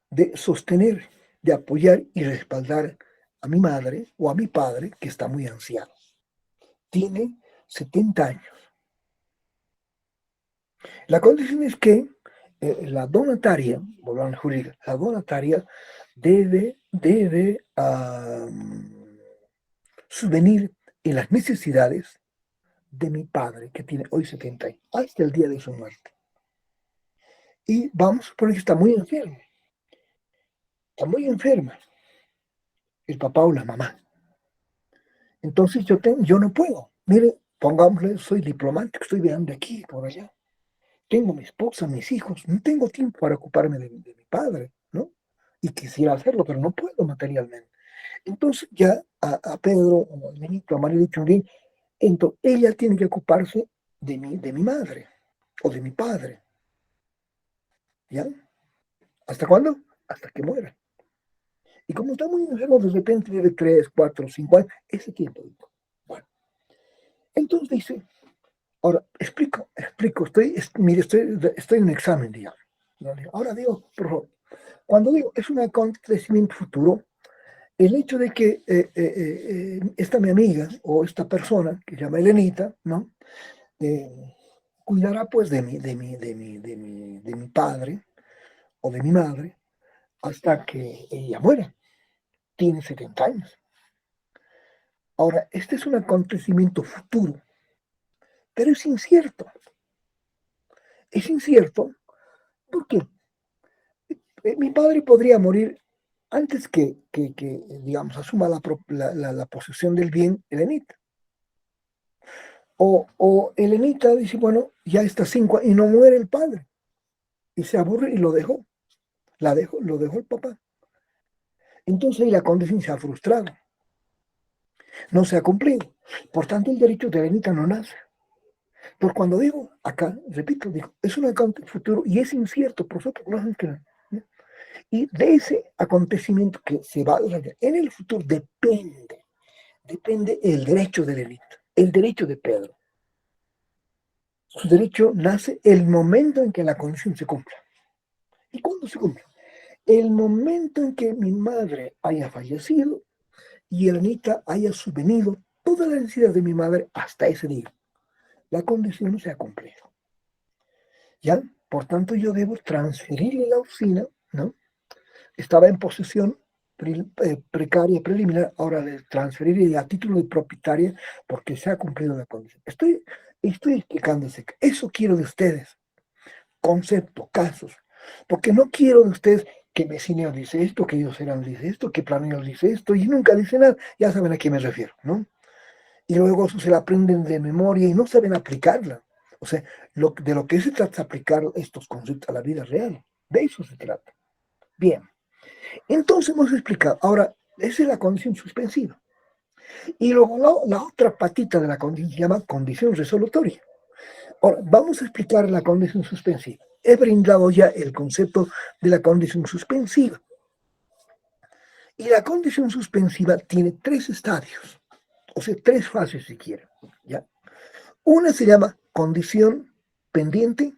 de sostener, de apoyar y respaldar a mi madre o a mi padre, que está muy anciano. Tiene 70 años. La condición es que la donataria, volvamos a jurídica, la donataria debe subvenir en las necesidades de mi padre, que tiene hoy 70 años, hasta el día de su muerte. Y vamos a suponer que está muy enfermo. Está muy enferma el papá o la mamá. Entonces yo no puedo. Mire, pongámosle, soy diplomático, estoy viajando de aquí por allá. Tengo mi esposa, mis hijos, no tengo tiempo para ocuparme de mi padre, ¿no? Y quisiera hacerlo, pero no puedo materialmente. Entonces ya a Pedro, o a Benito, a María de entonces ella tiene que ocuparse de mi madre o de mi padre, ¿ya? ¿Hasta cuándo? Hasta que muera. Y como está muy enfermo, de repente vive 3, 4, 5 años, ese tiempo. Bueno, entonces dice, ahora explico, mire, estoy en un examen, digamos. Ahora digo, por favor, cuando digo es un acontecimiento futuro, el hecho de que esta mi amiga o esta persona que se llama Elenita, ¿no? Cuidará pues de mi padre o de mi madre hasta que ella muera. Tiene 70 años. Ahora, este es un acontecimiento futuro, pero es incierto. Es incierto porque mi padre podría morir antes que digamos, asuma la posesión del bien Elenita. O Elenita dice, bueno, ya está 5 y no muere el padre. Y se aburre y lo dejó. Lo dejó el papá. Entonces ahí la condición se ha frustrado. No se ha cumplido. Por tanto, el derecho de Elenita no nace. Por cuando digo acá, repito, digo, es un acontecimiento futuro y es incierto, por eso no se cree. Y de ese acontecimiento que se va a desarrollar en el futuro depende el derecho de Elenita, el derecho de Pedro. Su derecho nace el momento en que la condición se cumpla. ¿Y cuándo se cumple? El momento en que mi madre haya fallecido y Elenita haya subvenido toda la necesidad de mi madre hasta ese día. La condición no se ha cumplido. ¿Ya? Por tanto, yo debo transferirle la usina, ¿no? Estaba en posesión precaria, preliminar, ahora de transferirle a título de propietaria porque se ha cumplido la condición. Estoy explicándose. Eso quiero de ustedes. Concepto, casos. Porque no quiero de ustedes que Messineo dice esto, que Serán dice esto, que Planeo dice esto, y nunca dice nada. Ya saben a qué me refiero, ¿no? Y luego eso se la aprenden de memoria y no saben aplicarla. O sea, de lo que se trata es aplicar estos conceptos a la vida real. De eso se trata. Bien. Entonces hemos explicado. Ahora, esa es la condición suspensiva. Y luego la otra patita de la condición se llama condición resolutoria. Ahora, vamos a explicar la condición suspensiva. He brindado ya el concepto de la condición suspensiva. Y la condición suspensiva tiene 3 estadios, o sea, 3 fases si quieren. ¿Ya? Una se llama condición pendiente,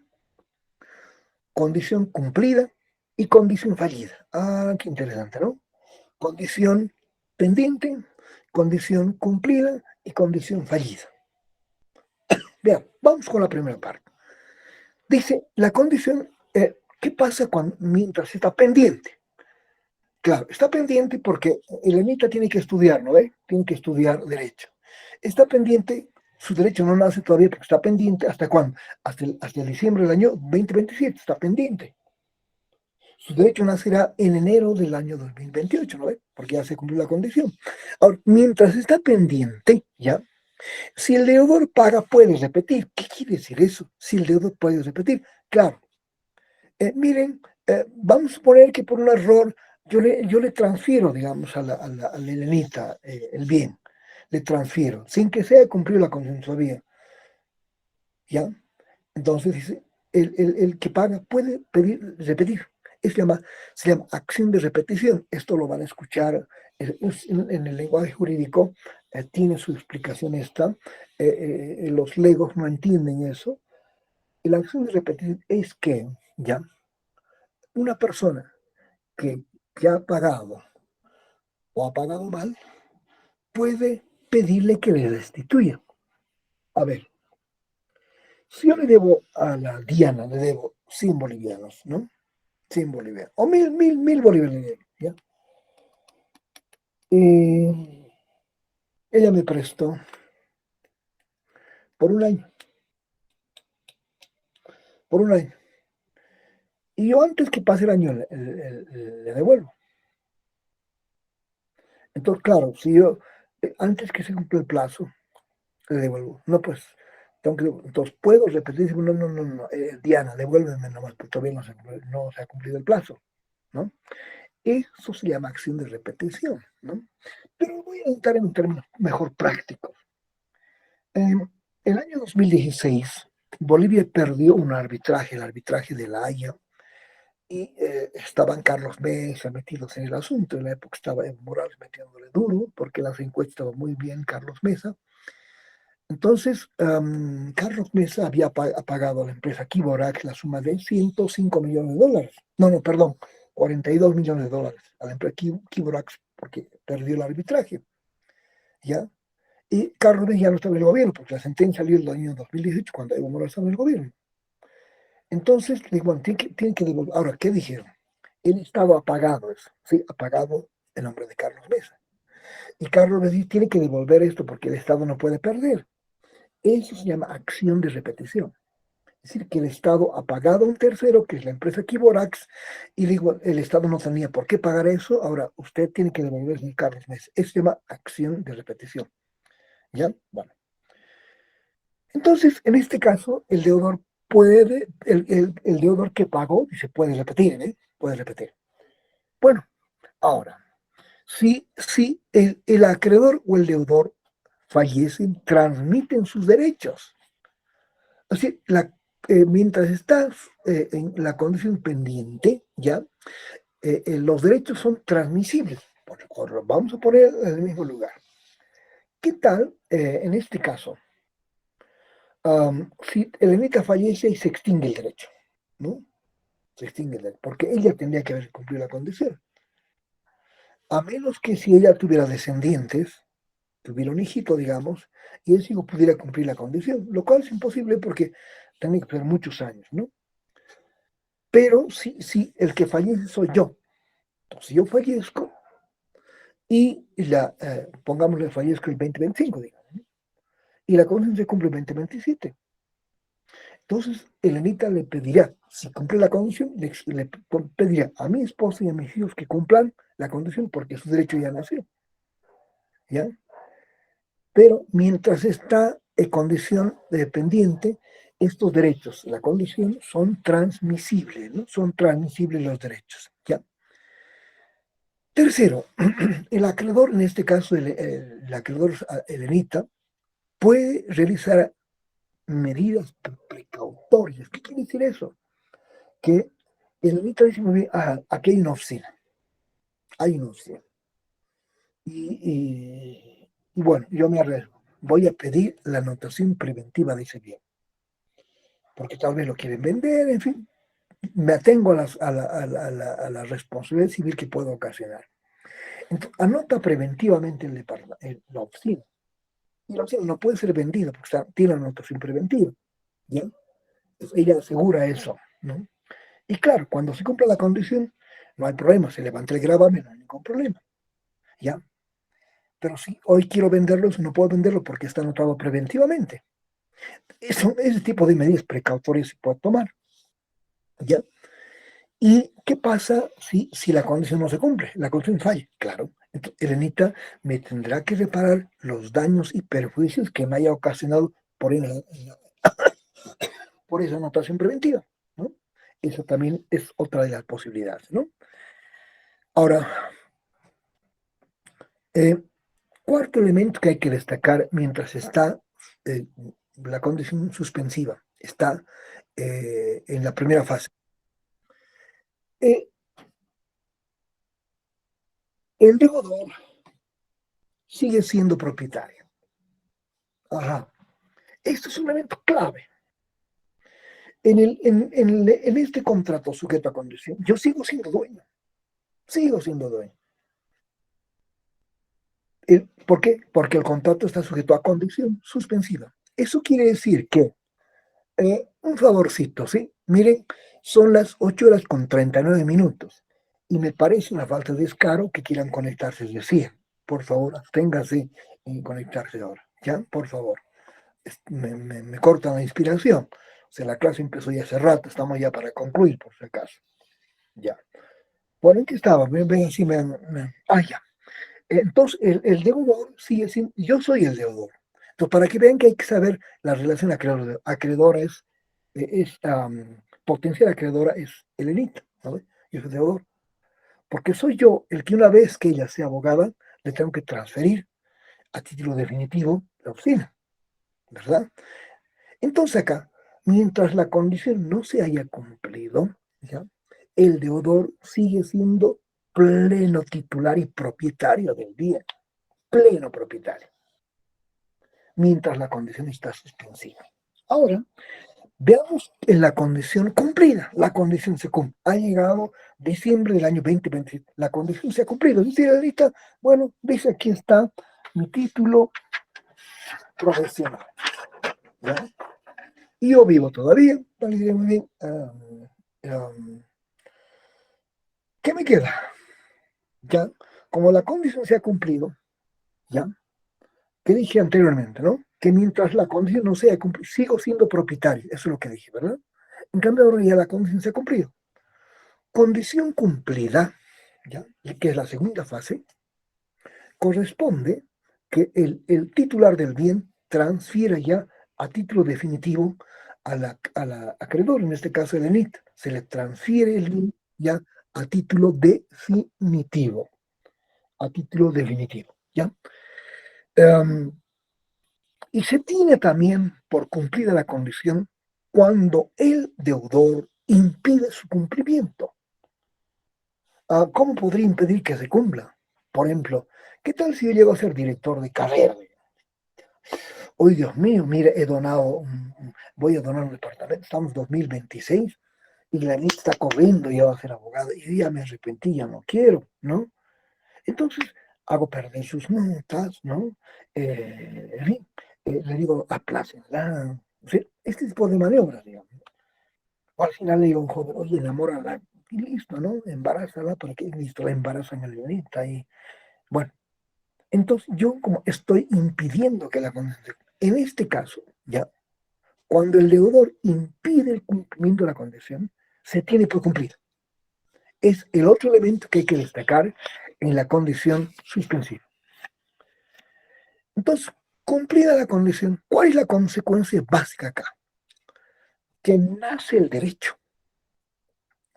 condición cumplida y condición fallida. Ah, qué interesante, ¿no? Condición pendiente, condición cumplida y condición fallida. Vean, vamos con la primera parte. Dice, la condición, ¿qué pasa mientras está pendiente? Claro, está pendiente porque Elenita tiene que estudiar, ¿no ve? Tiene que estudiar derecho. Está pendiente, su derecho no nace todavía porque está pendiente, ¿hasta cuándo? Hasta el diciembre del año 2027, está pendiente. Su derecho nacerá en enero del año 2028, ¿no ve? Porque ya se cumplió la condición. Ahora, mientras está pendiente, ¿ya? Si el deudor paga, puede repetir. ¿Qué quiere decir eso? Si el deudor puede repetir. Claro. Miren, vamos a suponer que por un error yo le transfiero, digamos, a la Elenita el bien. Le transfiero, sin que se haya cumplido la condición todavía. ¿Ya? Entonces dice, el que paga puede pedir, repetir. Se llama acción de repetición. Esto lo van a escuchar en el lenguaje jurídico, tiene su explicación esta. Los legos no entienden eso. Y la acción de repetición es que, ¿ya? Una persona que ha pagado o ha pagado mal puede pedirle que le restituya. A ver, si yo le debo a la Diana, le debo 100 bolivianos, ¿no? 100 bolivianos. O mil bolivianos, ¿ya? Ella me prestó por un año. Por un año. Y yo antes que pase el año le devuelvo. Entonces, claro, si yo antes que se cumpla el plazo, le devuelvo. No, pues, entonces puedo repetir, no, Diana, devuélveme nomás, porque todavía no se ha cumplido el plazo, ¿no? Eso se llama acción de repetición, ¿no? Pero voy a entrar en un término mejor práctico. En el año 2016, Bolivia perdió un arbitraje, el arbitraje de La Haya, y estaban Carlos Mesa metidos en el asunto. En la época estaba Evo Morales metiéndole duro, porque las encuestas estaban muy bien Carlos Mesa. Entonces, Carlos Mesa había pagado a la empresa Kiborax la suma de $105 millones. No, perdón, $42 millones a la empresa Kiborax porque perdió el arbitraje. ¿Ya? Y Carlos Mesa ya no estaba en el gobierno, porque la sentencia salió el año 2018, cuando Evo Morales estaba en el gobierno. Entonces, bueno, tienen que devolver. Ahora, ¿qué dijeron? El Estado ha pagado eso, ¿sí? Ha pagado el nombre de Carlos Mesa. Y Carlos Mesa tiene que devolver esto porque el Estado no puede perder. Eso se llama acción de repetición. Es decir, que el Estado ha pagado a un tercero, que es la empresa Kiborax, y digo, el Estado no tenía por qué pagar eso, ahora usted tiene que devolverle a Carlos Mesa. Eso se llama acción de repetición. ¿Ya? Bueno. Entonces, en este caso, el deudor puede, el deudor que pagó, y se puede repetir, ¿eh? Puede repetir. Bueno, ahora, si el acreedor o el deudor fallecen, transmiten sus derechos. Así, mientras estás en la condición pendiente, ya, los derechos son transmisibles. Vamos a poner en el mismo lugar. ¿Qué tal en este caso? Si Elenita fallece y se extingue el derecho, ¿no? Se extingue el derecho, porque ella tendría que haber cumplido la condición. A menos que si ella tuviera descendientes, tuviera un hijito, digamos, y ese hijo pudiera cumplir la condición, lo cual es imposible porque tendría que ser muchos años, ¿no? Pero si el que fallece soy yo, entonces yo fallezco y pongámosle fallezco el 2025, digamos, ¿no? Y la condición se cumple el 2027. Entonces, Elenita le pedirá, si cumple la condición, le pedirá a mi esposa y a mis hijos que cumplan la condición porque su derecho ya nació, ¿ya? Pero mientras está en condición dependiente, estos derechos, la condición, son transmisibles, ¿no? Son transmisibles los derechos, ¿ya? Tercero, el acreedor, en este caso el acreedor Elenita, puede realizar medidas precautorias. ¿Qué quiere decir eso? Que Elenita dice muy bien, aquí hay una oficina. Y bueno, yo me arriesgo. Voy a pedir la anotación preventiva de ese bien, porque tal vez lo quieren vender, en fin. Me atengo a la responsabilidad civil que puedo ocasionar. Entonces, anota preventivamente la oficina. Y la oficina no puede ser vendida porque tiene una anotación preventiva. ¿Ya? Entonces, ella asegura eso, ¿no? Y claro, cuando se cumpla la condición, no hay problema, se levanta el gravamen, no hay ningún problema. ¿Ya? Pero si hoy quiero venderlo, no puedo venderlo porque está anotado preventivamente. Ese tipo de medidas precautorias se puede tomar. ¿Ya? ¿Y qué pasa si la condición no se cumple? La condición falla. Claro. Entonces, Elenita me tendrá que reparar los daños y perjuicios que me haya ocasionado por esa anotación preventiva, ¿no? Eso también es otra de las posibilidades, ¿no? Ahora, eh, cuarto elemento que hay que destacar mientras está eh, la condición suspensiva, está en la primera fase. Eh, el deudor sigue siendo propietario. Ajá. Esto es un elemento clave. En este contrato sujeto a condición, yo sigo siendo dueño. Sigo siendo dueño. ¿Por qué? Porque el contrato está sujeto a condición suspensiva. Eso quiere decir que, un favorcito, ¿sí? Miren, son las 8:39 y me parece una falta de descaro que quieran conectarse desde 100. Por favor, absténganse en conectarse ahora, ¿ya? Por favor. Me cortan la inspiración. O sea, la clase empezó ya hace rato, estamos ya para concluir, por si acaso. Ya. Bueno, ¿en qué estaba? Ven así, ya. Entonces, el deudor sigue siendo, yo soy el deudor. Entonces, para que vean que hay que saber la relación acreedora potencial acreedora es Elenita, ¿no? Yo soy deudor. Porque soy yo el que una vez que ella sea abogada, le tengo que transferir a título definitivo la oficina, ¿verdad? Entonces acá, mientras la condición no se haya cumplido, ¿ya? el deudor sigue siendo pleno titular y propietario del bien, pleno propietario, mientras la condición está suspensiva. Ahora, veamos en la condición cumplida. La condición se cumple. Ha llegado diciembre del año 2020. La condición se ha cumplido. Dice ahorita, bueno, dice aquí está mi título profesional, ¿ya? Y yo vivo todavía. Muy bien. ¿Qué me queda? Ya, como la condición se ha cumplido, ya, que dije anteriormente, ¿no? Que mientras la condición no sea cumplida, sigo siendo propietario. Eso es lo que dije, ¿verdad? En cambio, ahora ya la condición se ha cumplido. Condición cumplida, ¿ya? Que es la segunda fase, corresponde que el titular del bien transfiera ya a título definitivo a la acreedor, en este caso el ENIT, se le transfiere el bien ya a título definitivo, ¿ya? Um, y se tiene también por cumplida la condición cuando el deudor impide su cumplimiento. ¿Cómo podría impedir que se cumpla? Por ejemplo, ¿qué tal si yo llego a ser director de carrera? Hoy, Dios mío, mire, voy a donar un departamento, estamos en 2026 y la niña está corriendo y ya va a ser abogada y yo ya me arrepentí, ya no quiero, ¿no? Entonces hago perder sus notas, ¿no? En fin, le digo, aplácenla. O sea, este tipo de maniobras, digamos. O al final le digo a un joven, oye, enamórala y listo, ¿no? Embarázala, porque listo, la embarazan el guionista y bueno. Entonces yo como estoy impidiendo que la condición, en este caso, ya, cuando el deudor impide el cumplimiento de la condición, se tiene por cumplido. Es el otro elemento que hay que destacar en la condición suspensiva. Entonces, cumplida la condición, ¿cuál es la consecuencia básica acá? Que nace el derecho.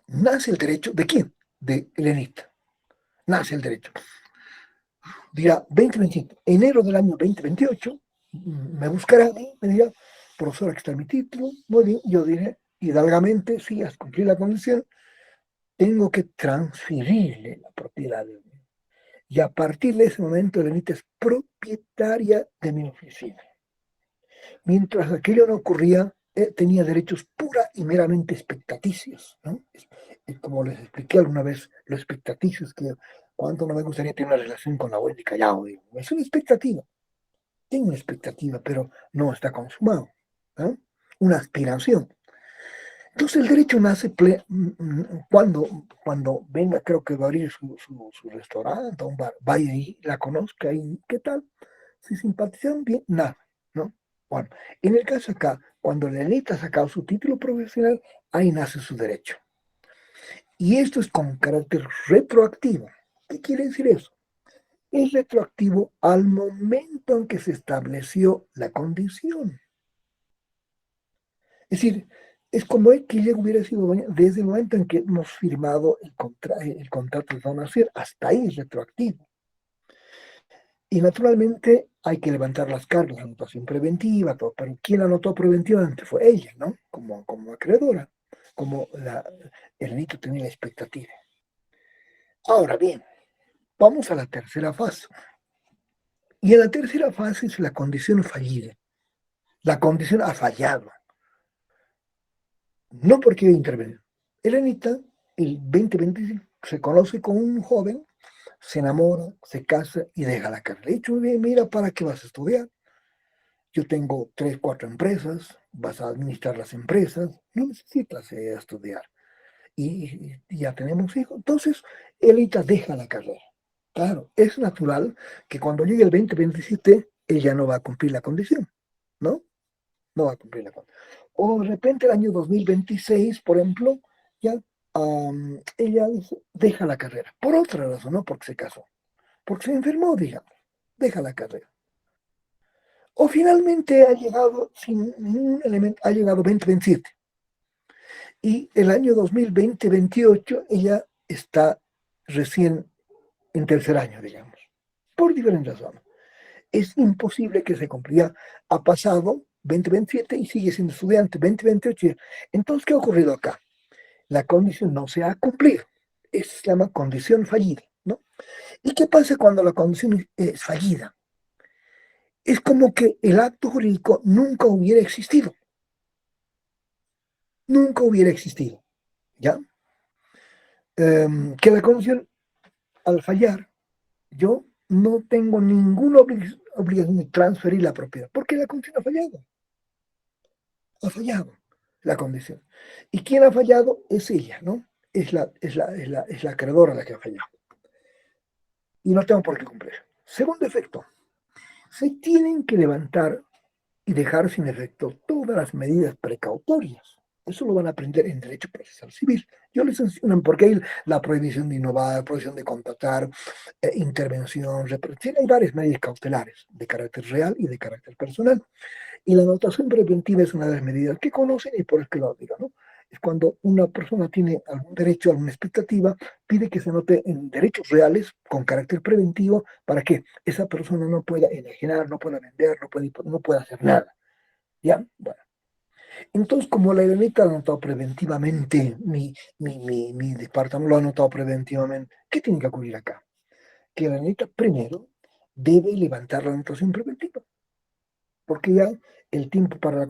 ¿Nace el derecho de quién? De Helenita. Nace el derecho. Dirá, 2025, enero del año 2028, me buscará a mí, me dirá, profesor, aquí está mi título, muy bien, yo diré, hidalgamente, sí, has cumplido la condición, tengo que transferirle la propiedad de mí. Y a partir de ese momento, Elenita es propietaria de mi oficina. Mientras aquello no ocurría, tenía derechos pura y meramente expectaticios, ¿no? Como les expliqué alguna vez, los expectaticios, que cuánto no me gustaría tener una relación con la abuela de Callao, digo. Es una expectativa, tengo una expectativa, pero no está consumado, ¿no? Una aspiración. Entonces el derecho nace cuando venga, creo que va a abrir su restaurante, un bar, vaya ahí, la conozca y ¿qué tal? Si simpatizan bien, nada, ¿no? Bueno, en el caso acá, cuando la élite ha sacado su título profesional, ahí nace su derecho. Y esto es con carácter retroactivo. ¿Qué quiere decir eso? Es retroactivo al momento en que se estableció la condición. Es decir, es como que ya hubiera sido desde el momento en que hemos firmado el contrato de donación, hasta ahí es retroactivo. Y naturalmente hay que levantar las cargas, anotación preventiva, todo, pero ¿quién anotó preventivamente? Fue ella, ¿no? Como acreedora, como el niño tenía la expectativa. Ahora bien, vamos a la tercera fase. Y en la tercera fase es la condición fallida. La condición ha fallado. No porque yo intervenir. Elenita, el 2025, se conoce con un joven, se enamora, se casa y deja la carrera. Le he dicho, mira, ¿para qué vas a estudiar? Yo tengo 3, 4 empresas, vas a administrar las empresas, no necesitas estudiar. Y ya tenemos hijos. Entonces, Elita deja la carrera. Claro, es natural que cuando llegue el 2027, ella no va a cumplir la condición, ¿no? No va a cumplir la condición. O de repente el año 2026, por ejemplo, ya ella deja la carrera. Por otra razón, no porque se casó, porque se enfermó, digamos, deja la carrera. O finalmente ha llegado sin ningún elemento, ha llegado 2027. Y el año 2020-28 ella está recién en tercer año, digamos, por diferentes razones. Es imposible que se cumpla. Ha pasado 2027 y sigue siendo estudiante, 2028. Entonces, ¿qué ha ocurrido acá? la condición no se ha cumplido. Eso se llama condición fallida, ¿no? ¿Y qué pasa cuando la condición es fallida? Es como que el acto jurídico nunca hubiera existido. Nunca hubiera existido, ¿ya? Que la condición, al fallar, yo no tengo ninguna obligación de transferir la propiedad, porque la condición ha fallado la condición. ¿Y quién ha fallado? Es ella, ¿no? Es la acreedora la que ha fallado. Y no tengo por qué cumplir. Segundo efecto, se tienen que levantar y dejar sin efecto todas las medidas precautorias. Eso lo van a aprender en Derecho Procesal Civil. Yo les enseño porque hay la prohibición de innovar, prohibición de contratar, intervención, represión. Hay varias medidas cautelares de carácter real y de carácter personal. Y la anotación preventiva es una de las medidas que conocen y por eso que lo digo, ¿no? Es cuando una persona tiene algún derecho, alguna expectativa, pide que se anote en derechos reales con carácter preventivo para que esa persona no pueda enajenar, no pueda vender, no pueda hacer nada. ¿Ya? Bueno. Entonces, como la Irenita lo ha anotado preventivamente, mi departamento lo ha anotado preventivamente, ¿qué tiene que ocurrir acá? Que la Irenita primero debe levantar la anotación preventiva, porque ya el tiempo para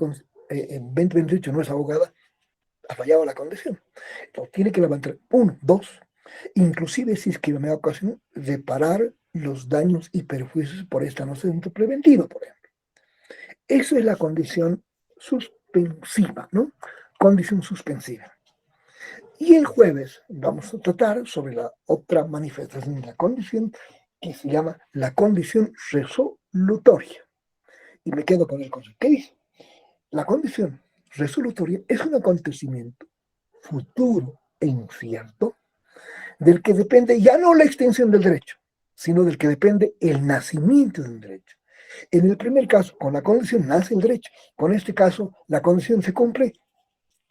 en 2028 no es abogada, ha fallado la condición. Entonces, tiene que levantar uno, dos, inclusive si es que me da ocasión, reparar los daños y perjuicios por esta anotación preventiva, por ejemplo. Eso es la condición suspensiva, ¿no? Condición suspensiva. Y el jueves vamos a tratar sobre la otra manifestación de la condición que se llama la condición resolutoria. Y me quedo con el concepto. ¿Qué dice? La condición resolutoria es un acontecimiento futuro e incierto del que depende ya no la extensión del derecho, sino del que depende el nacimiento del derecho. En el primer caso, con la condición nace el derecho. Con este caso, la condición se cumple,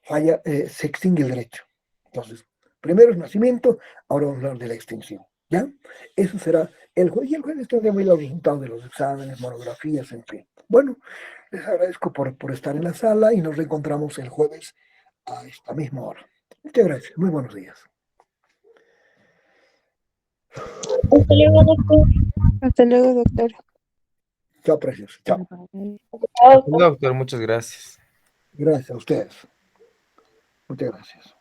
falla, se extingue el derecho. Entonces, primero es nacimiento, ahora vamos a hablar de la extinción. ¿Ya? Eso será el jueves. Y el jueves tendremos los resultados de los exámenes, monografías, en fin. Bueno, les agradezco por estar en la sala y nos reencontramos el jueves a esta misma hora. Muchas gracias. Muy buenos días. Hasta luego, doctor. Hasta luego, doctor. Chao, preciosos. Chao. Chao. Doctor, muchas gracias. Gracias a ustedes. Muchas gracias.